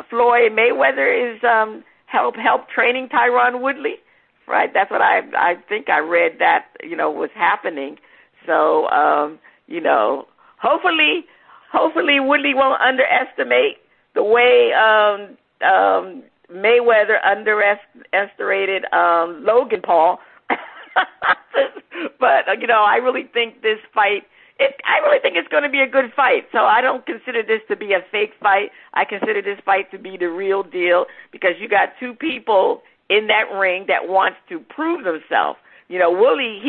Floyd Mayweather is help training Tyron Woodley, right? That's what I think I read that, you know, was happening. So, you know, hopefully Woodley won't underestimate the way Mayweather underestimated Logan Paul. But, you know, I really think this fight, I really think it's going to be a good fight. So I don't consider this to be a fake fight. I consider this fight to be the real deal because you got two people in that ring that wants to prove themselves. You know, Woodley,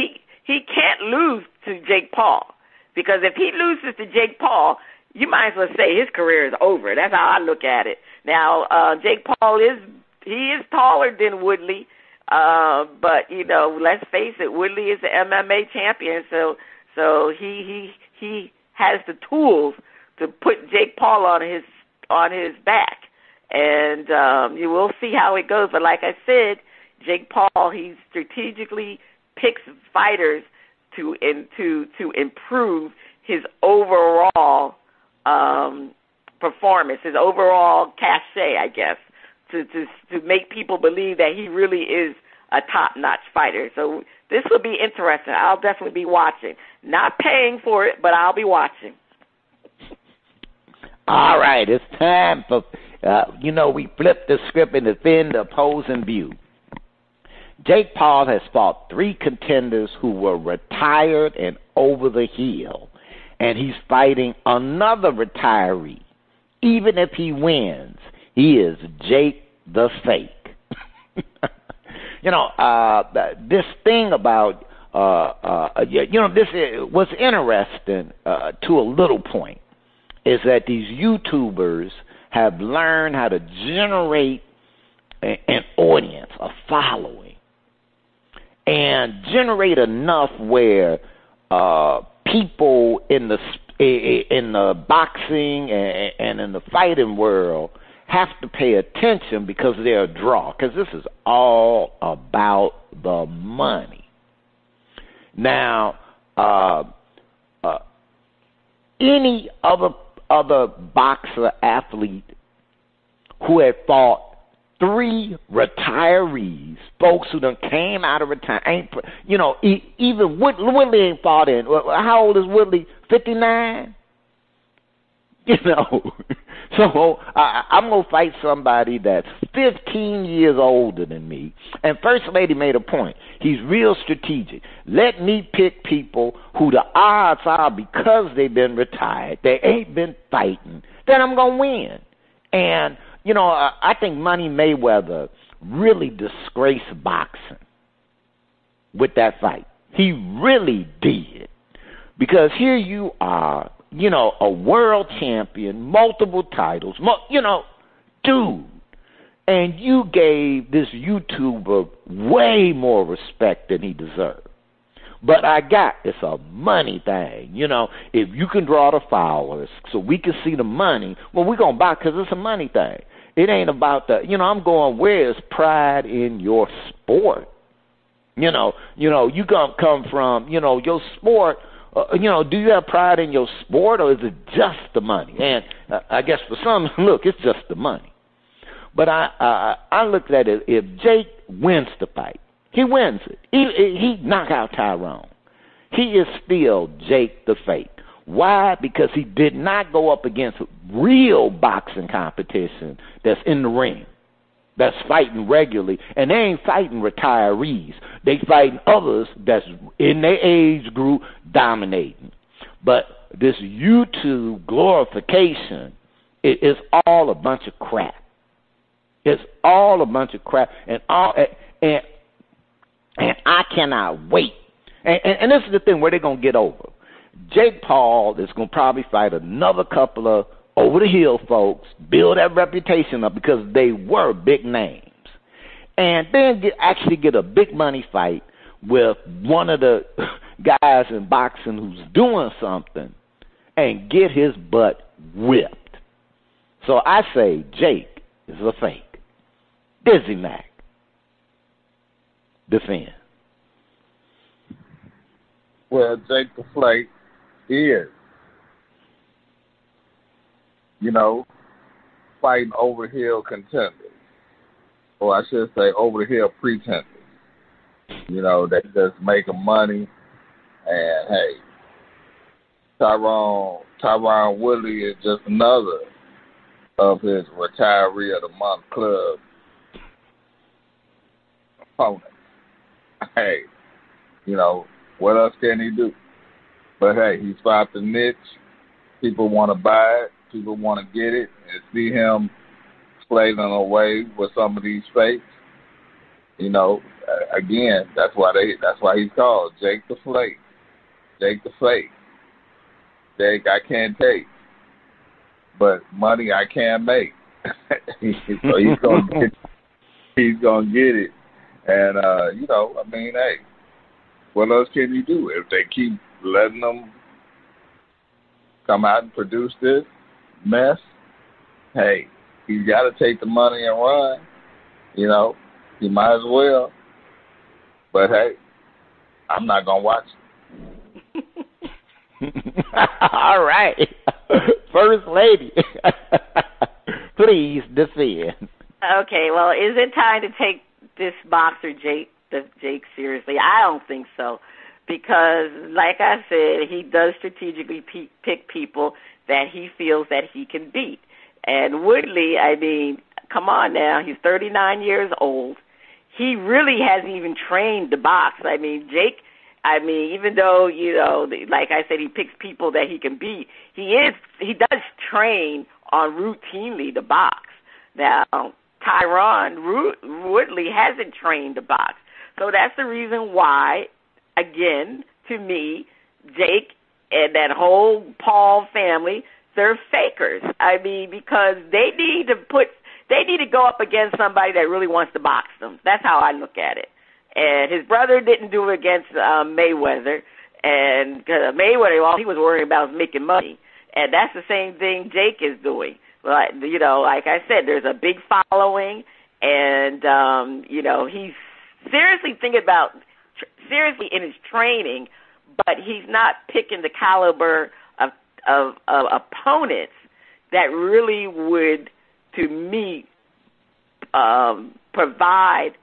he can't lose to Jake Paul because if he loses to Jake Paul, you might as well say his career is over. That's how I look at it. Now, Jake Paul is taller than Woodley. But, you know, let's face it, Woodley is the MMA champion, so he has the tools to put Jake Paul on his back. And you will see how it goes. But like I said, Jake Paul, he strategically picks fighters to improve his overall performance, his overall cachet, I guess. To make people believe that he really is a top-notch fighter. So this will be interesting. I'll definitely be watching. Not paying for it, but I'll be watching. All right, it's time for, you know, we flip the script and defend the opposing view. Jake Paul has fought 3 contenders who were retired and over the hill, and he's fighting another retiree. Even if he wins, he is Jake the Fake. You know, this thing about, you know, this what's interesting to a little point is that these YouTubers have learned how to generate an audience, a following, and generate enough where people in the boxing and in the fighting world have to pay attention because they're a draw, because this is all about the money. Now, any other boxer athlete who had fought 3 retirees, folks who done came out of retirement, you know, even Woodley ain't fought in. How old is Woodley? 59? You know, so I'm going to fight somebody that's 15 years older than me. And First Lady made a point. He's real strategic. Let me pick people who the odds are, because they've been retired, they ain't been fighting, then I'm going to win. And, you know, I think Money Mayweather really disgraced boxing with that fight. He really did. Because here you are, you know, a world champion, multiple titles, you know, dude. And you gave this YouTuber way more respect than he deserved. But it's a money thing. You know, if you can draw the followers so we can see the money, well, we're going to buy because it's a money thing. It ain't about the, you know, I'm going, where's pride in your sport? You know, you going to come from, you know, your sport. You know, do you have pride in your sport, or is it just the money? And I guess for some, look, it's just the money. But I looked at it. If Jake wins the fight, he wins it. He knock out Tyrone. He is still Jake the Fake. Why? Because he did not go up against real boxing competition that's in the ring, that's fighting regularly, and they ain't fighting retirees. They fighting others that's in their age group dominating. But this YouTube glorification is all a bunch of crap. It's all a bunch of crap, and I cannot wait. And this is the thing where they're gonna get over. Jake Paul is gonna probably fight another couple of over the hill folks, build that reputation up because they were big names, and then actually get a big money fight with one of the guys in boxing who's doing something and get his butt whipped. So I say Jake is a fake. Dizzy Mac, defend. Well, Jake the Flake is, fighting over-the-hill contenders. Or I should say over-the-hill pretenders. They just making money. And, hey, Tyron Woodley is just another of his Retiree of the Month Club opponents. Hey, what else can he do? But, hey, he's found the niche. People want to buy it. People want to get it and see him flailing away with some of these fakes. Again, that's why he's called Jake the Flake. Jake the Fake. Jake I can't take, but money I can make. So he's gonna get it. And hey, what else can you do if they keep letting them come out and produce this mess? Hey, he's got to take the money and run. He might as well. But hey, I'm not gonna watch it. All right, First Lady, please defend. Okay, well, is it time to take this boxer Jake seriously? I don't think so, because, like I said, he does strategically pick people that he feels that he can beat. And Woodley, I mean, come on now, he's 39 years old. He really hasn't even trained to box. I mean, Jake, even though, like I said, he picks people that he can beat, he does train on routinely to box. Now, Tyron Woodley hasn't trained to box. So that's the reason why, again, to me, Jake and that whole Paul family, they're fakers. I mean, because they need to go up against somebody that really wants to box them. That's how I look at it. And his brother didn't do it against Mayweather. And Mayweather, all he was worrying about was making money. And that's the same thing Jake is doing. Like, like I said, there's a big following. And, he's seriously thinking about, seriously in his training, but he's not picking the caliber of opponents that really would, to me, provide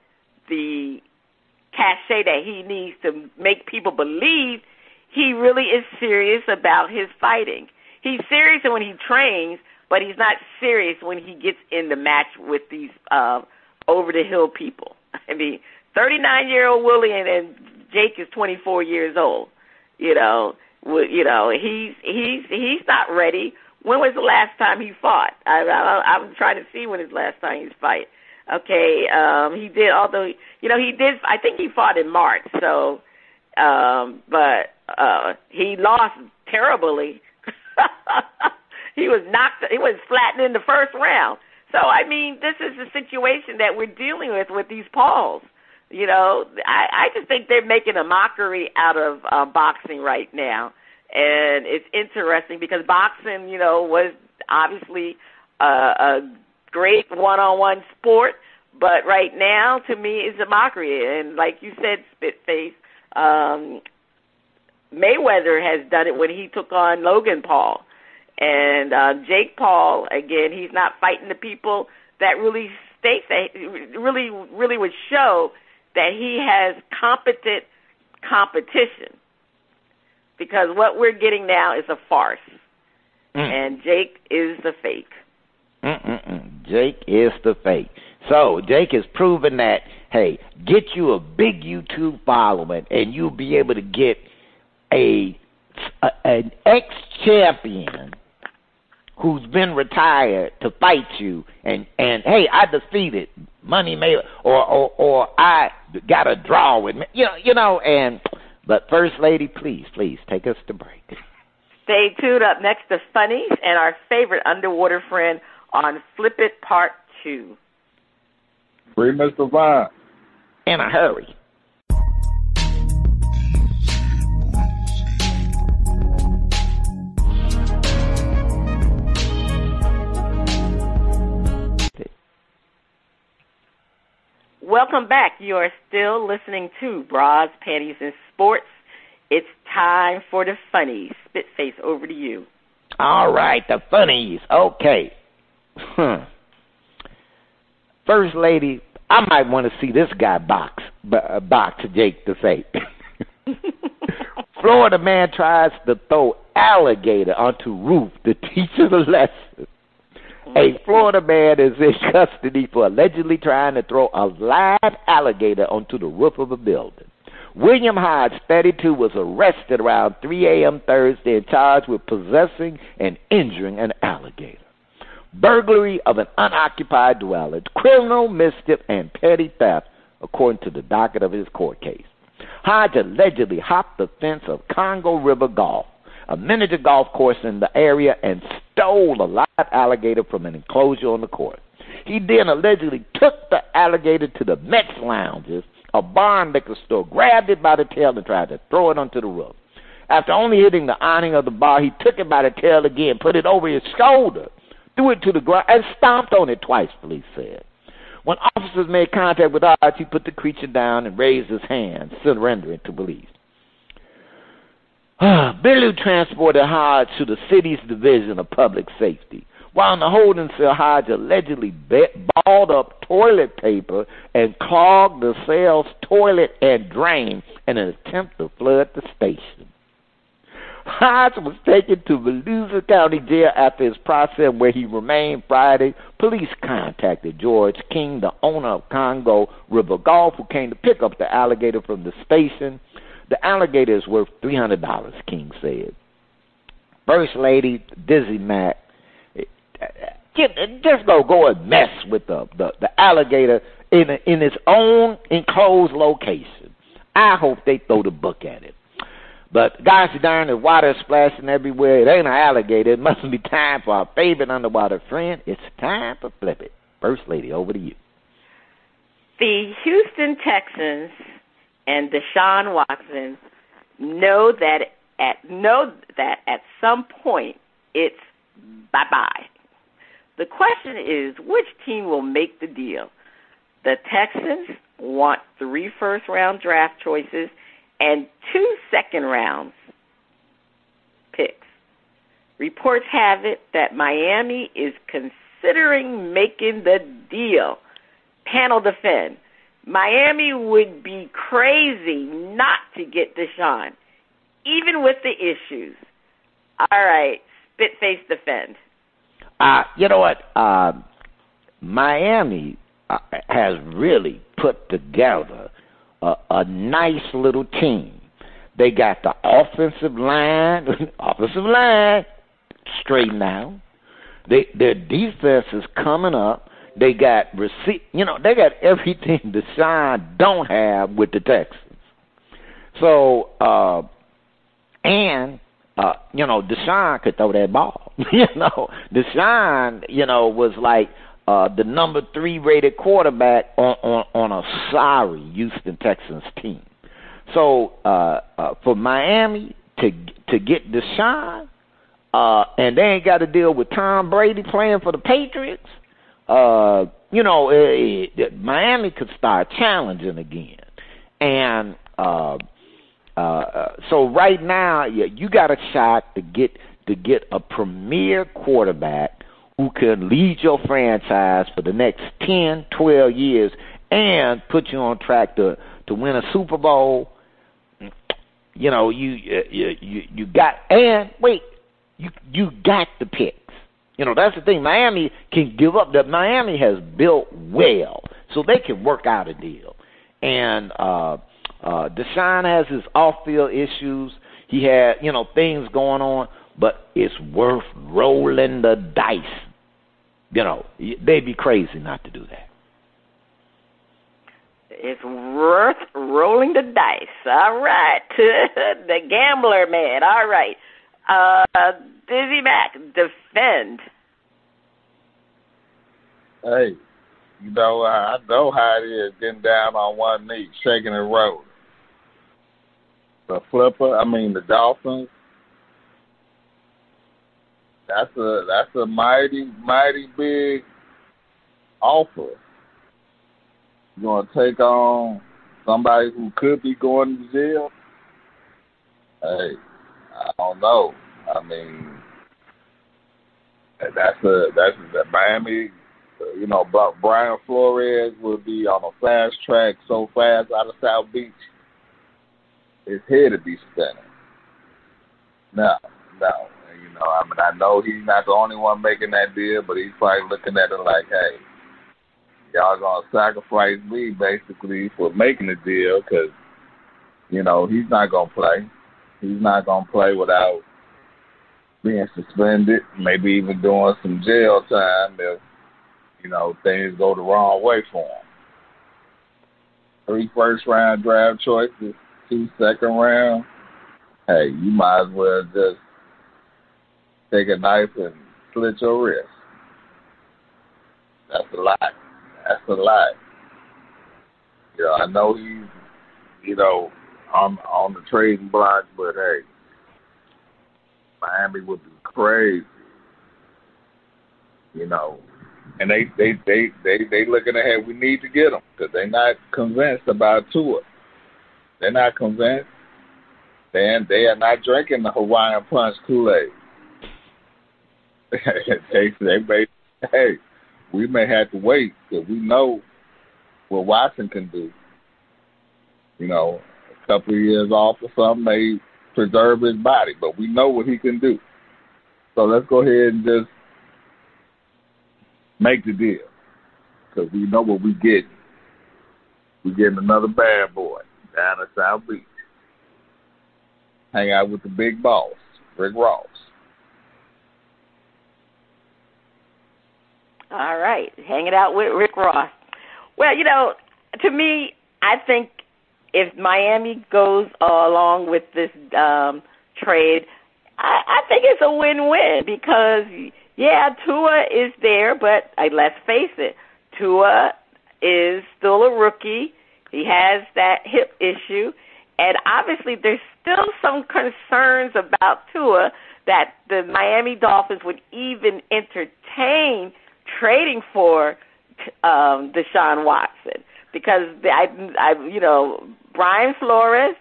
the cachet that he needs to make people believe he really is serious about his fighting. He's serious when he trains, but he's not serious when he gets in the match with these over-the-hill people. I mean, 39-year-old Willie and Jake is 24 years old. He's not ready. When was the last time he fought? I'm trying to see when his last time he's fight. Okay, he did, although, he did, I think he fought in March, so, but he lost terribly. He was flattened in the first round. So, I mean, this is the situation that we're dealing with these Pauls. I just think they're making a mockery out of boxing right now. And it's interesting because boxing, was obviously a great one-on-one sport, but right now, to me, it's a mockery. And like you said, Spitface, Mayweather has done it when he took on Logan Paul. And Jake Paul, again, he's not fighting the people that really states that really would show that he has competent competition. Because what we're getting now is a farce. And Jake is the fake. Jake is the fake. So Jake is proving that, hey, get you a big YouTube following and you'll be able to get an ex-champion who's been retired to fight you, and hey, I defeated Money Mayweather, or I got a draw with me, but First Lady, please take us to break. Stay tuned. Up next, the funnies and our favorite underwater friend on Flip It Part 2. Free Mr. Vine. In a hurry. Welcome back. You are still listening to Bras, Panties, and Sports. It's time for the funnies. Spitface, over to you. All right, the funnies. Okay. First lady, I might want to see this guy box Jake the Fake. Florida man tries to throw alligator onto roof to teach it a lesson. A Florida man is in custody for allegedly trying to throw a live alligator onto the roof of a building. William Hodge, 32, was arrested around 3 a.m. Thursday and charged with possessing and injuring an alligator, burglary of an unoccupied dwelling, criminal mischief, and petty theft, according to the docket of his court case. Hodge allegedly hopped the fence of Congo River Golf, a miniature golf course in the area, and stole a live alligator from an enclosure on the course. He then allegedly took the alligator to the Mets Lounges, a bar and liquor store, grabbed it by the tail and tried to throw it onto the roof. After only hitting the awning of the bar, he took it by the tail again, put it over his shoulder, threw it to the ground, and stomped on it twice, police said. When officers made contact with Hodge, he put the creature down and raised his hand, surrendering to police. Billy transported Hodge to the city's Division of Public Safety. While in the holding cell, Hodge allegedly balled up toilet paper and clogged the cell's toilet and drain in an attempt to flood the station. Hodge was taken to Volusia County Jail after his process, where he remained Friday. Police contacted George King, the owner of Congo River Golf, who came to pick up the alligator from the station. The alligator is worth $300, King said. First Lady Dizzy Mack, just go and mess with the alligator in its own enclosed location. I hope they throw the book at it. But gosh darn, the water is splashing everywhere. It ain't an alligator. It must be time for our favorite underwater friend. It's time for Flip It. First Lady, over to you. The Houston Texans and Deshaun Watson know that at some point it's bye-bye. The question is, which team will make the deal? The Texans want 3 first-round draft choices and 2 second-round picks. Reports have it that Miami is considering making the deal. Panel defend. Miami would be crazy not to get Deshaun, even with the issues. All right, Spitface defend. You know what? Miami has really put together a nice little team. They got the offensive line straightened out. Their defense is coming up. They got they got everything Deshaun don't have with the Texans. So Deshaun could throw that ball. Deshaun, was like the number 3 rated quarterback on a sorry Houston Texans team. So for Miami to get Deshaun, and they ain't got to deal with Tom Brady playing for the Patriots, Miami could start challenging again. And so right now, you got a shot to get a premier quarterback who can lead your franchise for the next 10, 12 years and put you on track to win a Super Bowl. You got the picks. That's the thing. Miami can give up. That Miami has built well, so they can work out a deal. And Deshaun has his off-field issues. He had, things going on, but it's worth rolling the dice. They'd be crazy not to do that. It's worth rolling the dice. All right. The gambler man. All right. Dizzy Mac, defend. Hey, I know how it is getting down on one knee, shaking and rolling. The Dolphins, that's a mighty, mighty big offer. You gonna take on somebody who could be going to jail? Hey, I don't know. I mean, that's Miami. You know, Brian Flores will be on a fast track so fast out of South Beach. His head to be spinning. No. You know, I mean, I know he's not the only one making that deal, but he's probably looking at it like, hey, y'all gonna sacrifice me basically for making the deal because, you know, he's not gonna play. He's not gonna play without being suspended, maybe even doing some jail time if, you know, things go the wrong way for him. 3 first-round draft choices, 2 second-round. Hey, you might as well just take a knife and slit your wrist. That's a lot. That's a lot. You know, I know he's, you know, on the trading block, but hey, Miami would be crazy. You know, and they looking ahead. We need to get them because they're not convinced about Tua. They're not convinced. They are not drinking the Hawaiian Punch Kool-Aid. Hey, we may have to wait because we know what Watson can do. You know, a couple of years off or something may preserve his body, but we know what he can do. So let's go ahead and just make the deal because we know what we're getting. We're getting another bad boy down at South Beach. Hang out with the big boss, Rick Ross. All right, hanging out with Rick Ross. Well, you know, to me, I think if Miami goes along with this trade, I think it's a win-win because, yeah, Tua is there, but let's face it, Tua is still a rookie. He has that hip issue, and obviously there's still some concerns about Tua that the Miami Dolphins would even entertain trading for Deshaun Watson because you know, Brian Flores,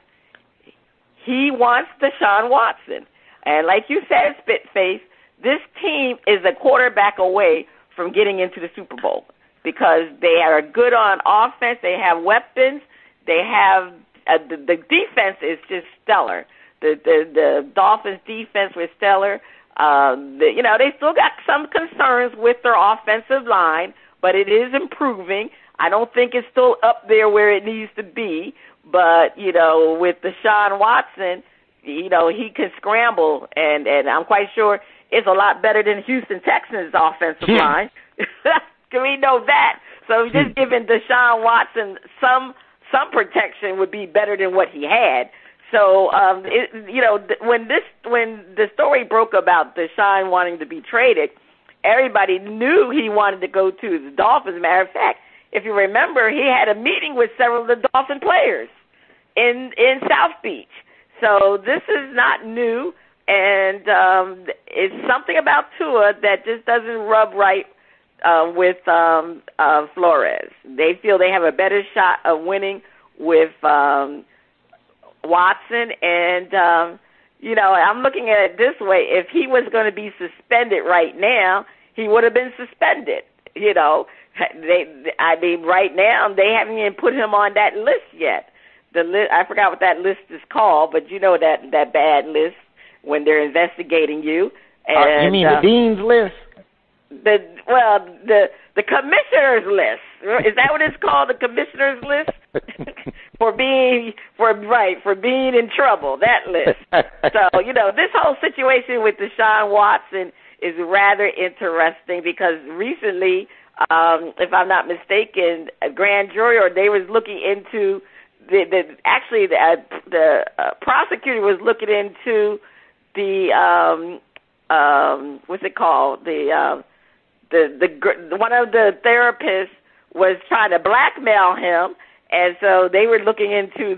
he wants Deshaun Watson, and like you said, Spitface, this team is a quarterback away from getting into the Super Bowl because they are good on offense, they have weapons, they have the defense is just stellar. The Dolphins' defense was stellar. You know, they still got some concerns with their offensive line, but it is improving. I don't think it's still up there where it needs to be, but, you know, with Deshaun Watson, you know, he can scramble, and I'm quite sure it's a lot better than Houston Texans' offensive line. We know that. So just giving Deshaun Watson some protection would be better than what he had. So, you know, when the story broke about Deshaun wanting to be traded, everybody knew he wanted to go to the Dolphins. As a matter of fact, if you remember, he had a meeting with several of the Dolphin players in South Beach. So this is not new, and it's something about Tua that just doesn't rub right with Flores. They feel they have a better shot of winning with Watson, and you know, I'm looking at it this way: if he was going to be suspended right now, he would have been suspended. You know, I mean, right now they haven't even put him on that list yet. I forgot what that list is called, but you know that bad list when they're investigating you. And, you mean the dean's list? The commissioner's list. Is that what it's called? The commissioner's list for being in trouble. That list. So you know, this whole situation with Deshaun Watson is rather interesting because recently, if I'm not mistaken, a grand jury or they was looking into the prosecutor was looking into the what's it called the one of the therapists was trying to blackmail him, and so they were looking into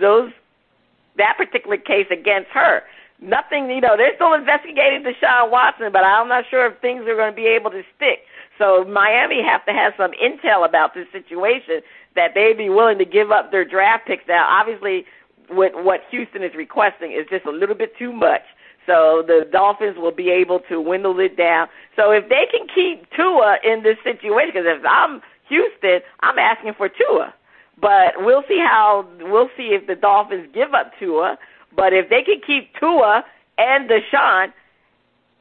that particular case against her. Nothing, you know, they're still investigating Deshaun Watson, but I'm not sure if things are going to be able to stick. So Miami have to have some intel about this situation that they'd be willing to give up their draft picks. Now, obviously, with what Houston is requesting is just a little bit too much. So the Dolphins will be able to dwindle it down. So if they can keep Tua in this situation, because if I'm Houston, I'm asking for Tua. But we'll see if the Dolphins give up Tua. But if they can keep Tua and Deshaun,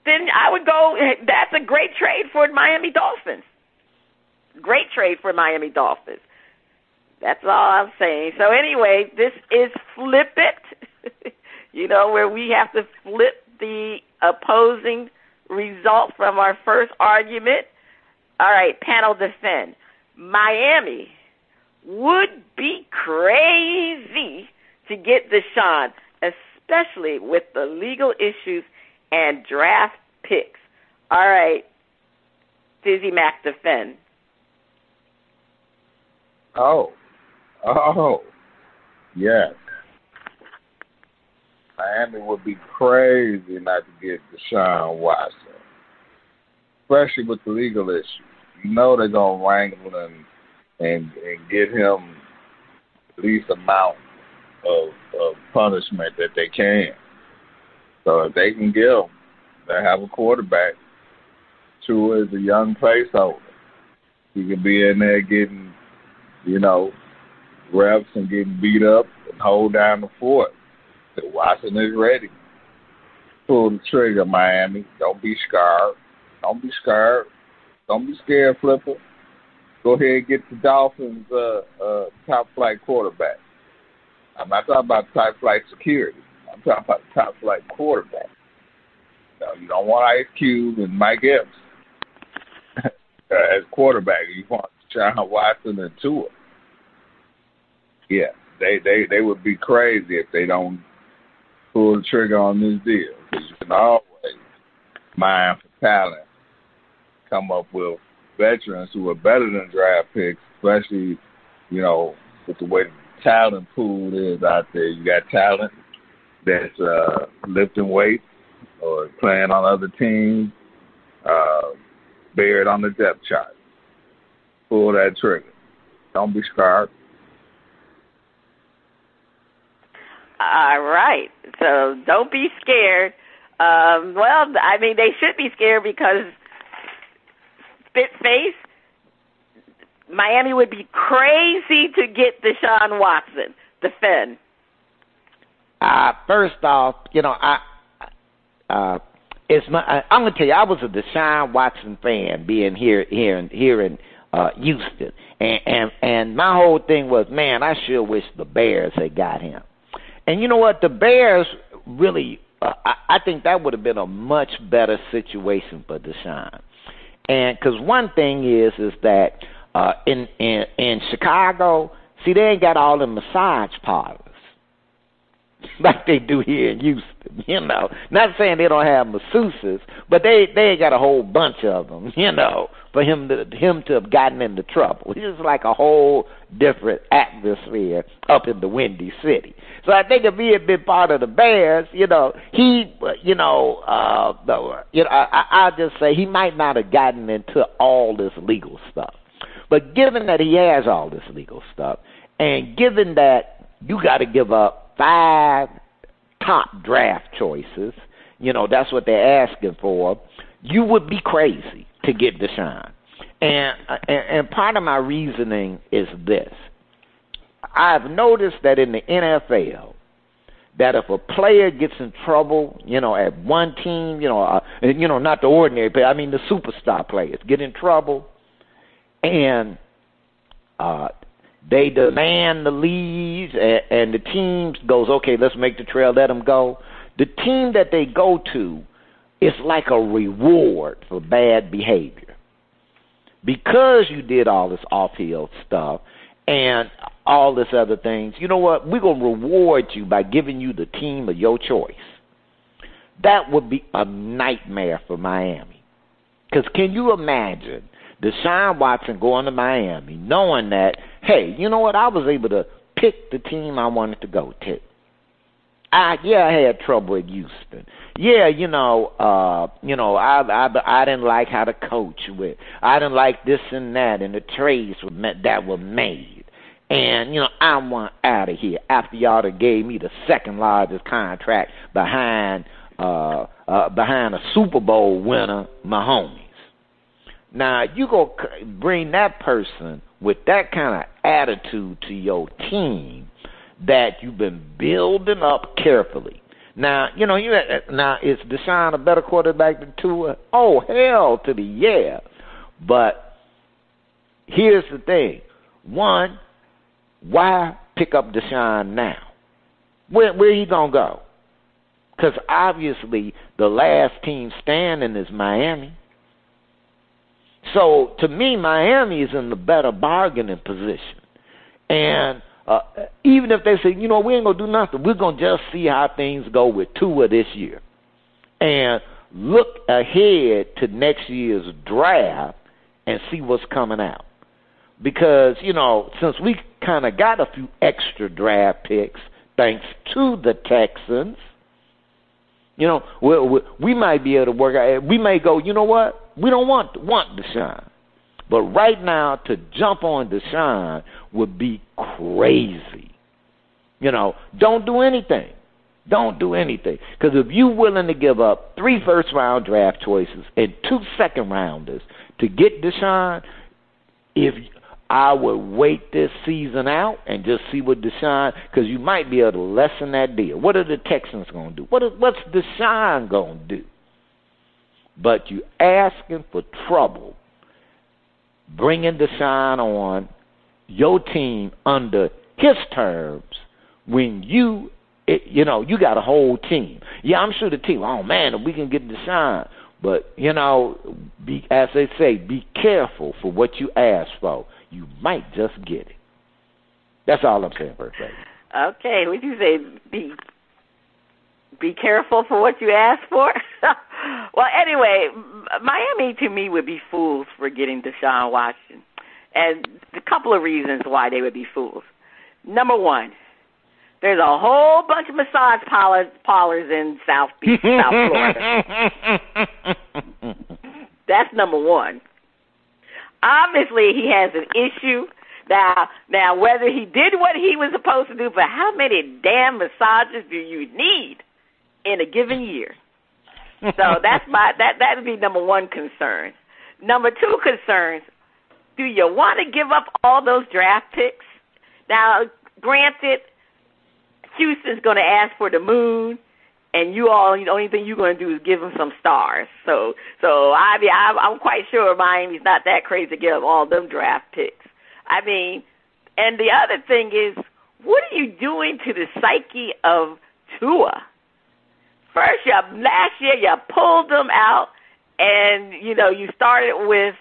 then I would go, that's a great trade for Miami Dolphins. Great trade for Miami Dolphins. That's all I'm saying. So anyway, this is Flip It, where we have to flip the opposing result from our first argument. All right, panel defend. Miami would be crazy to get Deshaun, especially with the legal issues and draft picks. All right, Dizzy Mac defend. Oh, yes. Miami would be crazy not to get Deshaun Watson, especially with the legal issues. They're going to wrangle and get him the least amount of punishment that they can. So if they can get him, they have a quarterback. Tua is a young placeholder. He can be in there getting, reps and getting beat up and hold down the fort. Watson is ready. Pull the trigger, Miami. Don't be scared. Don't be scared. Don't be scared, Flipper. Go ahead and get the Dolphins top flight quarterback. I'm not talking about top flight security. I'm talking about top flight quarterback. No, you don't want Ice Cube and Mike Epps as quarterback. You want Deshaun Watson and Tua. Yeah, they would be crazy if they don't pull the trigger on this deal. Because you can always mine for talent, come up with veterans who are better than draft picks, especially, with the way the talent pool is out there. You got talent that's lifting weights or playing on other teams, buried on the depth chart. Pull that trigger. Don't be scared. All right. So don't be scared. They should be scared because Spitface, Miami would be crazy to get Deshaun Watson. Defend. First off, I'm gonna tell you, I was a Deshaun Watson fan being here in Houston, and my whole thing was, man, I sure wish the Bears had got him. And you know what? The Bears really, I think that would have been a much better situation for Deshaun. And because one thing is that in Chicago, see, they ain't got all the massage parlors like they do here in Houston. Not saying they don't have masseuses, but they ain't got a whole bunch of them. For him to have gotten into trouble. It's like a whole different atmosphere up in the Windy City. So I think if he had been part of the Bears, I'll just say he might not have gotten into all this legal stuff. But given that he has all this legal stuff, and given that you got to give up 5 top draft choices, that's what they're asking for, you would be crazy to get Deshaun. And part of my reasoning is this. I've noticed that in the NFL, that if a player gets in trouble, at one team, not the ordinary player, I mean the superstar players get in trouble, and they demand the leaves, and the team goes, okay, let's make the trail, let them go. The team that they go to, it's like a reward for bad behavior. Because you did all this off-field stuff and all this other things, you know what? We're going to reward you by giving you the team of your choice. That would be a nightmare for Miami. Because can you imagine Deshaun Watson going to Miami knowing that, hey, you know what? I was able to pick the team I wanted to go to. I had trouble at Houston. I didn't like how the coach went. I didn't like this and that and the trades that were made. And, I want out of here after y'all done gave me the second largest contract behind a Super Bowl winner, my homies. Now, you go bring that person with that kind of attitude to your team that you've been building up carefully. Now, now is Deshaun a better quarterback than Tua? Oh, hell to the yeah. But here's the thing. One, why pick up Deshaun now? Where he going to go? Because obviously the last team standing is Miami. So to me, Miami is in the better bargaining position. And even if they say, we ain't going to do nothing, we're going to just see how things go with Tua this year. And look ahead to next year's draft and see what's coming out. Because, since we kind of got a few extra draft picks, thanks to the Texans, we might be able to work out. We may go, you know what? We don't want Deshaun. But right now, to jump on Deshaun would be crazy. Don't do anything. Don't do anything. Because if you're willing to give up 3 first-round draft choices and 2 second-rounders to get Deshaun, I would wait this season out and just see what Deshaun, because you might be able to lessen that deal. What are the Texans going to do? What's Deshaun going to do? But you asking for trouble, bringing Deshaun on your team under his terms when you got a whole team. Yeah, I'm sure the team, oh man, if we can get Deshaun. But, as they say, be careful for what you ask for. You might just get it. That's all I'm saying, Birthday. Okay, would you say be careful for what you ask for? Well, anyway, Miami to me would be fools for getting Deshaun Watson. And a couple of reasons why they would be fools. Number one, there's a whole bunch of massage parlors in South Florida. That's number one. Obviously, he has an issue. Now, whether he did what he was supposed to do, but how many damn massages do you need in a given year? So that would be number one concern. Number two concerns, do you want to give up all those draft picks? Now, granted, Houston's going to ask for the moon, and the only thing you're going to do is give them some stars. So I'm quite sure Miami's not that crazy to give up all them draft picks. I mean, and the other thing is, what are you doing to the psyche of Tua? First, last year you pulled them out, and you started with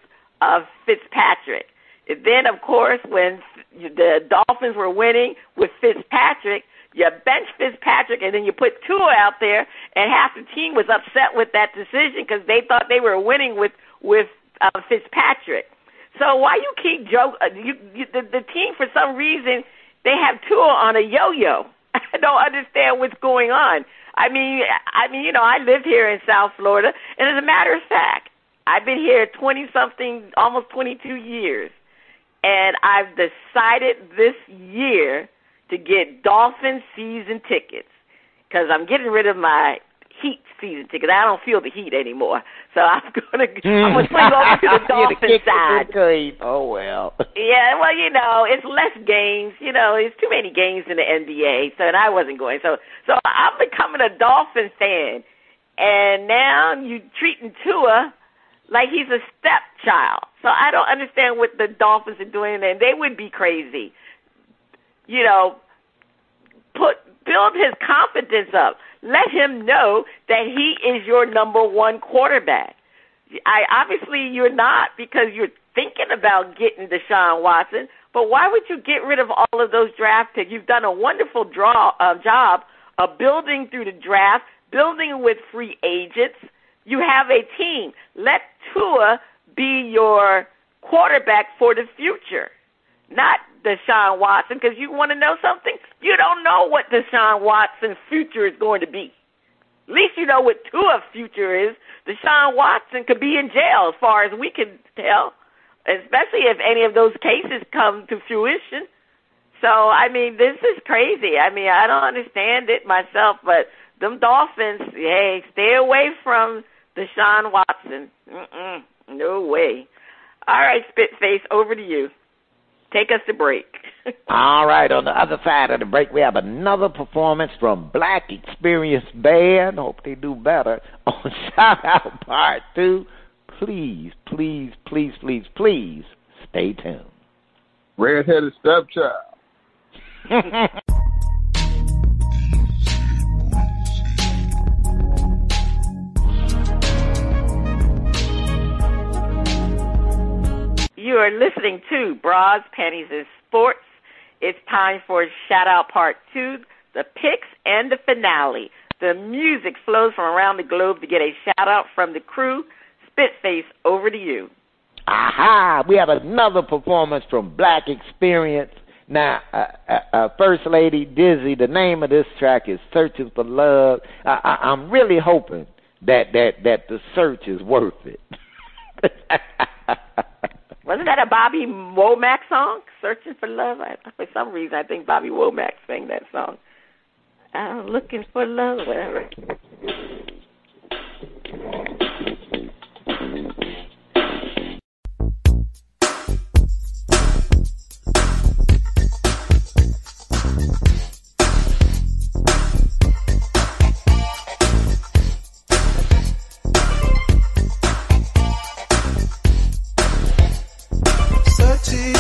Fitzpatrick. And then, of course, when the Dolphins were winning with Fitzpatrick, you bench Fitzpatrick, and then you put Tua out there, and half the team was upset with that decision because they thought they were winning with Fitzpatrick. So why you keep the team, for some reason, they have Tua on a yo-yo. I don't understand what's going on. I mean, I live here in South Florida, and as a matter of fact, I've been here 20-something, almost 22 years, and I've decided this year to get Dolphin season tickets because I'm getting rid of my Heat season ticket. I don't feel the heat anymore, so I'm gonna swing over to the Dolphin side. Oh well. Yeah, well, it's less games. It's too many games in the NBA, and I wasn't going. So I'm becoming a Dolphin fan, and now you treating Tua like he's a stepchild. So I don't understand what the Dolphins are doing, and they would be crazy. Build his confidence up. Let him know that he is your number one quarterback. Obviously, you're not, because you're thinking about getting Deshaun Watson, but why would you get rid of all of those draft picks? You've done a wonderful job of building through the draft, building with free agents. You have a team. Let Tua be your quarterback for the future, not Deshaun Watson, because you want to know something? You don't know what Deshaun Watson's future is going to be. At least you know what Tua's future is. Deshaun Watson could be in jail as far as we can tell, especially if any of those cases come to fruition. So, I mean, this is crazy. I mean, I don't understand it myself, but them Dolphins, hey, stay away from Deshaun Watson. No way. All right, Spitface, over to you. Take us to break. All right, on the other side of the break, we have another performance from Black Xperience Band. Hope they do better on Shout Out Part 2. Please, please, please, please, please stay tuned. Red-headed stepchild. You are listening to Bras, Panties, and Sports. It's time for Shout Out Part 2, the picks and the finale. The music flows from around the globe to get a shout out from the crew. Spitface, over to you. Aha! We have another performance from Black Xperience. Now, First Lady Dizzy, the name of this track is Searching for Love. I'm really hoping that the search is worth it. Wasn't that a Bobby Womack song, Searching for Love? For some reason, I think Bobby Womack sang that song. I'm looking for love, whatever.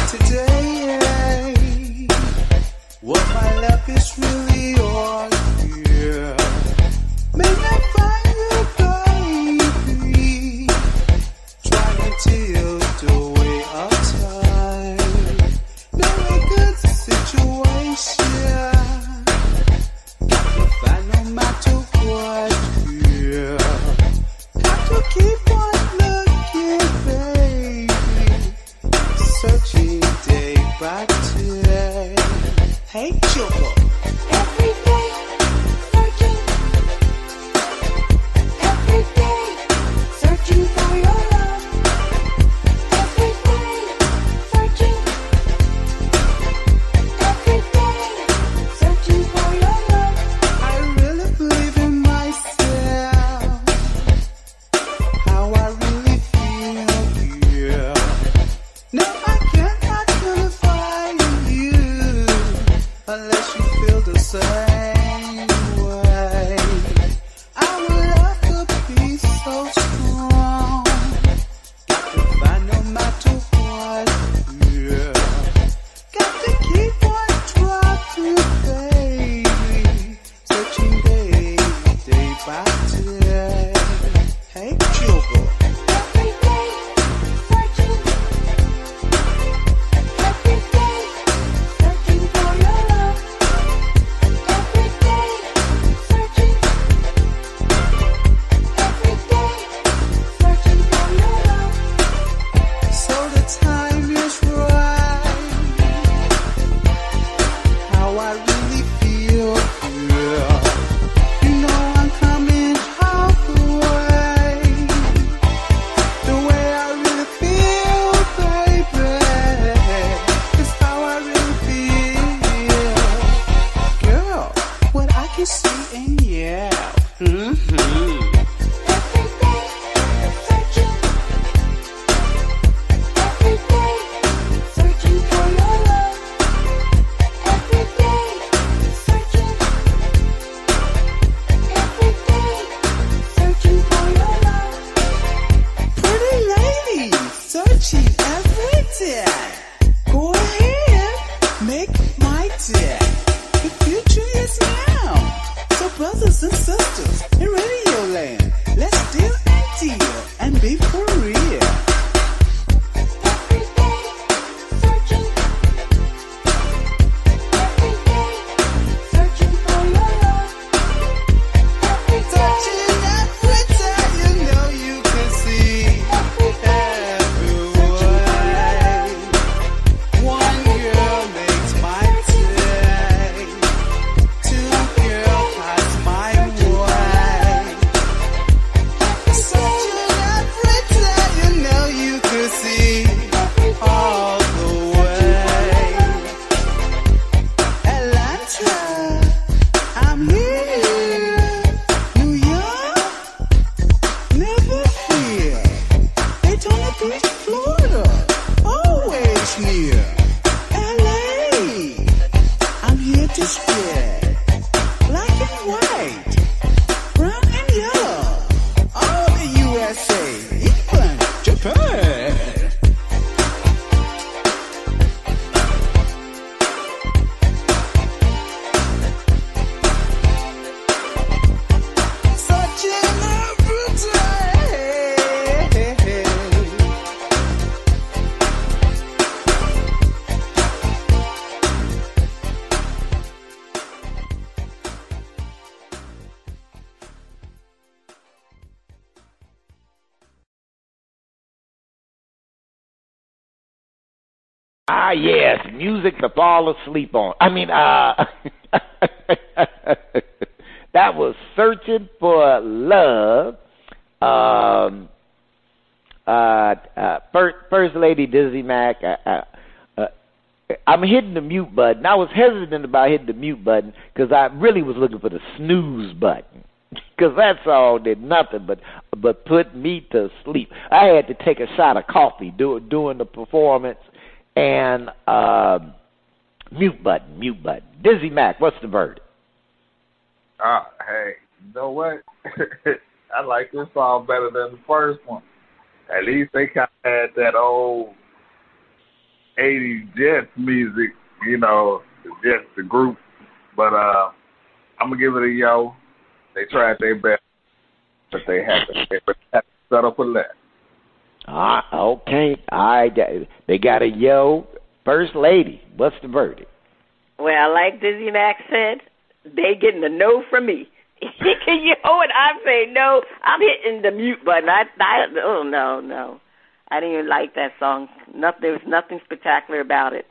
Today, what my love is really all here. May not find you, baby. Trying to tilt away our time. No a good situation. Got to find no matter what, yeah. Have to keep on looking, baby. Searching day by day. Hey, Choco. Every day, searching. Every day, searching for your love. Every day, searching. Every day, searching for your love. I really believe in myself. How I really feel, yeah. No, I cannot qualify you unless you feel the same way. Our love could be so strong. Got to find no matter what, yeah. Got to keep on dropping, baby. Searching day by day. Hey, Choco. Every day, searching. Every day, searching for your love. Every day, searching. Every day, searching for your love. So the time is right. How I really feel, yeah. You know I'm coming halfway. The way I really feel, baby, is how I really feel. Girl, what I can see in you. Every day, searching. Every day, searching for your love. Every day, searching. Every day, searching for your love. Pretty lady, searching every day. Go ahead, make my day. The future is now. So brothers and sisters in radio land, let's deal and deal and be for real. Every day, searching. Every day, searching for your love. Every day, Touching every day, you know you can see every way. One girl makes my day. Two girls has my way. Yeah. Black and white. Brown and yellow. All the USA. England. Japan. Such an opportunity. Ah, yes, music to fall asleep on. I mean, that was Searching for Love. First Lady Dizzy Mac. I'm hitting the mute button. I was hesitant about hitting the mute button because I really was looking for the snooze button. Because that song did nothing but put me to sleep. I had to take a shot of coffee doing the performance. And mute button. Dizzy Mac, what's the verdict? Hey, you know what? I like this song better than the first one. At least they kind of had that old 80s Jets music, you know, the Jets, the group. But I'm going to give it a yo. They tried their best, but they had to settle for less. Okay. They got a yo. First Lady, what's the verdict? Well, like Dizzy Mac said, they getting a no from me. You know what I'm saying? No, I'm hitting the mute button. Oh, no. I didn't even like that song. There was nothing spectacular about it.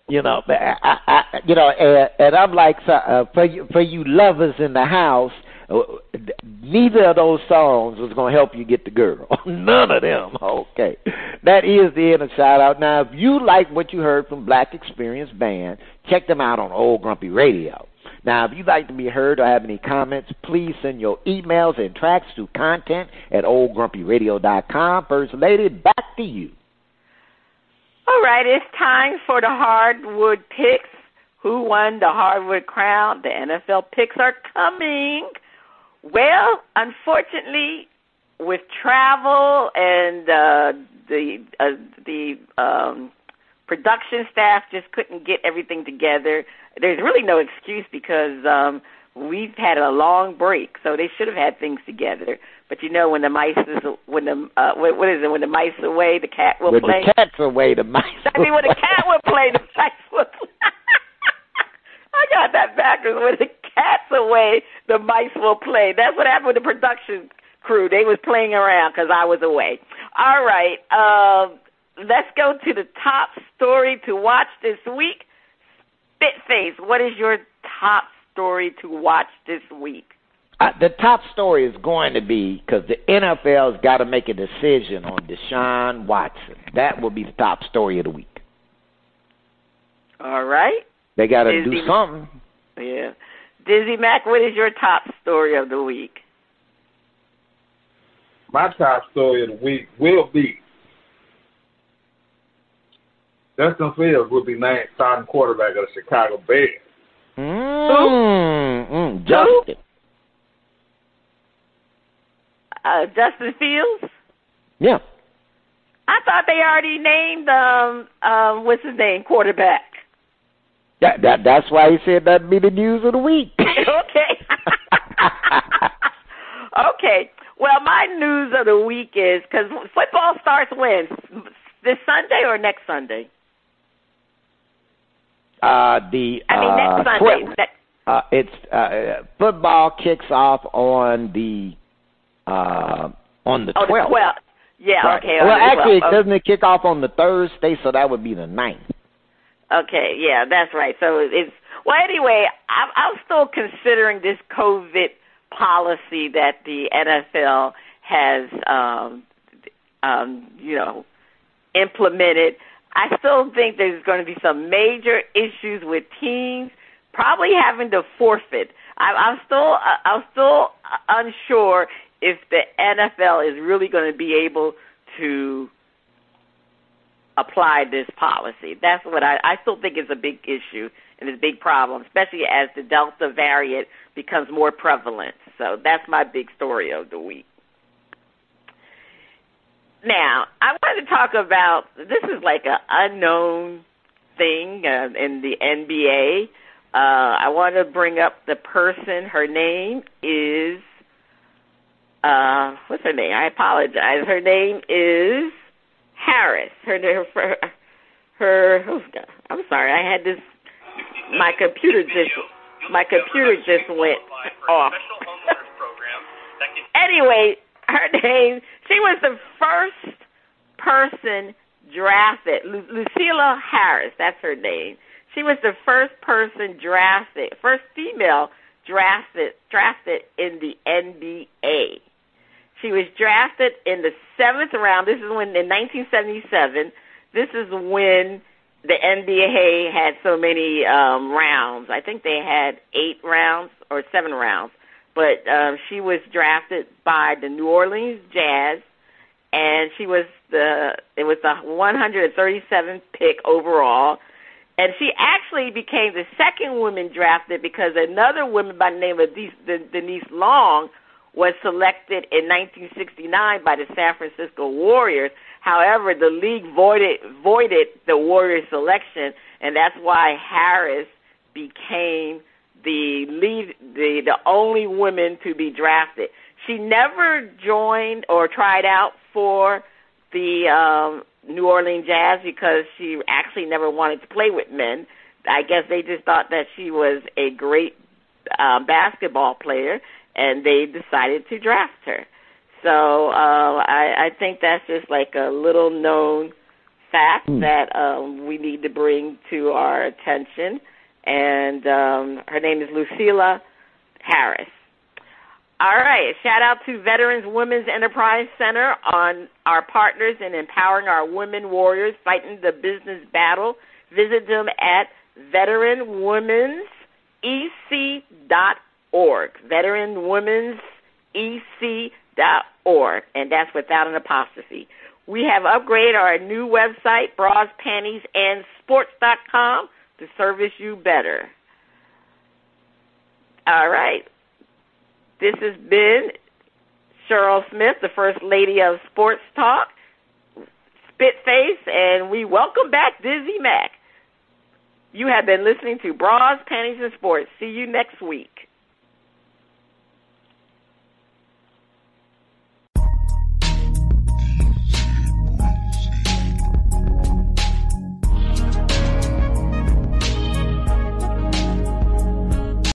You know, and I'm like, for you lovers in the house, neither of those songs was going to help you get the girl. None of them. Okay. That is the end of Shout Out. Now, if you like what you heard from Black Xperience Band, check them out on Old Grumpy Radio. Now, if you'd like to be heard or have any comments, please send your emails and tracks to content@oldgrumpyradio.com. First Lady, back to you. All right, it's time for the hardwood picks. Who won the hardwood crown? The NFL picks are coming. Well, unfortunately, with travel and the production staff just couldn't get everything together. There's really no excuse because we've had a long break, so they should have had things together. But you know, when the mice is when the mice away, the cat will play. When the cat's away, the mice. I mean, when the cat will play, the mice will play. I got that backwards. When the cat's away, the mice will play. That's what happened with the production crew. They was playing around because I was away. All right, let's go to the top story to watch this week. Spitface, what is your top story to watch this week? The top story is going to be, because the NFL's got to make a decision on Deshaun Watson. That will be the top story of the week. All right. They got to do something. Yeah. Dizzy Mac, what is your top story of the week? My top story of the week will be Justin Fields will be named starting quarterback of the Chicago Bears. Justin. Justin Fields? Yeah. I thought they already named what's his name, quarterback. That's why he said that'd be the news of the week. Okay. Okay. Well, my news of the week is, because football starts when? This Sunday or next Sunday? Next Sunday. Football kicks off on the 12th. The 12th. Yeah, right. Okay. Well, actually, doesn't it kick off on the Thursday? So that would be the 9th. Okay, yeah, that's right. So anyway, I'm still considering this COVID policy that the NFL has, implemented. I still think there's going to be some major issues with teams probably having to forfeit. I'm still unsure if the NFL is really going to be able to apply this policy. That's what I still think is a big issue. and it's a big problem, especially as the Delta variant becomes more prevalent. So that's my big story of the week. Now, I wanted to talk about, this is like an unknown thing in the NBA. I want to bring up the person. Her name is, what's her name? I apologize. Her name is Harris. I'm sorry. I had this, my computer just went off. Anyway, her name, she was the first person drafted, Lucilla Harris, that's her name. She was the first person drafted, first female drafted in the NBA. She was drafted in the 7th round. This is when, in 1977, this is when the NBA had so many rounds. I think they had 8 rounds or 7 rounds. But she was drafted by the New Orleans Jazz, and it was the 137th pick overall. And she actually became the second woman drafted because another woman by the name of Denise Long was selected in 1969 by the San Francisco Warriors. However, the league voided the Warriors selection, and that's why Harris became the only woman to be drafted. She never joined or tried out for the New Orleans Jazz because she actually never wanted to play with men. I guess they just thought that she was a great basketball player, and they decided to draft her. So I think that's just like a little known fact that we need to bring to our attention. And her name is Lucilla Harris. All right, shout out to Veterans Women's Enterprise Center on our partners in empowering our women warriors fighting the business battle. Visit them at veteranwomen'sec.org, veteranwomen'sec.org, and that's without an apostrophe. We have upgraded our new website, Bras, Panties, and Sports.com, to service you better. All right. This has been Cheryl Smith, the First Lady of Sports Talk, Spitface, and we welcome back Dizzy Mack. You have been listening to Bras, Panties, and Sports. See you next week.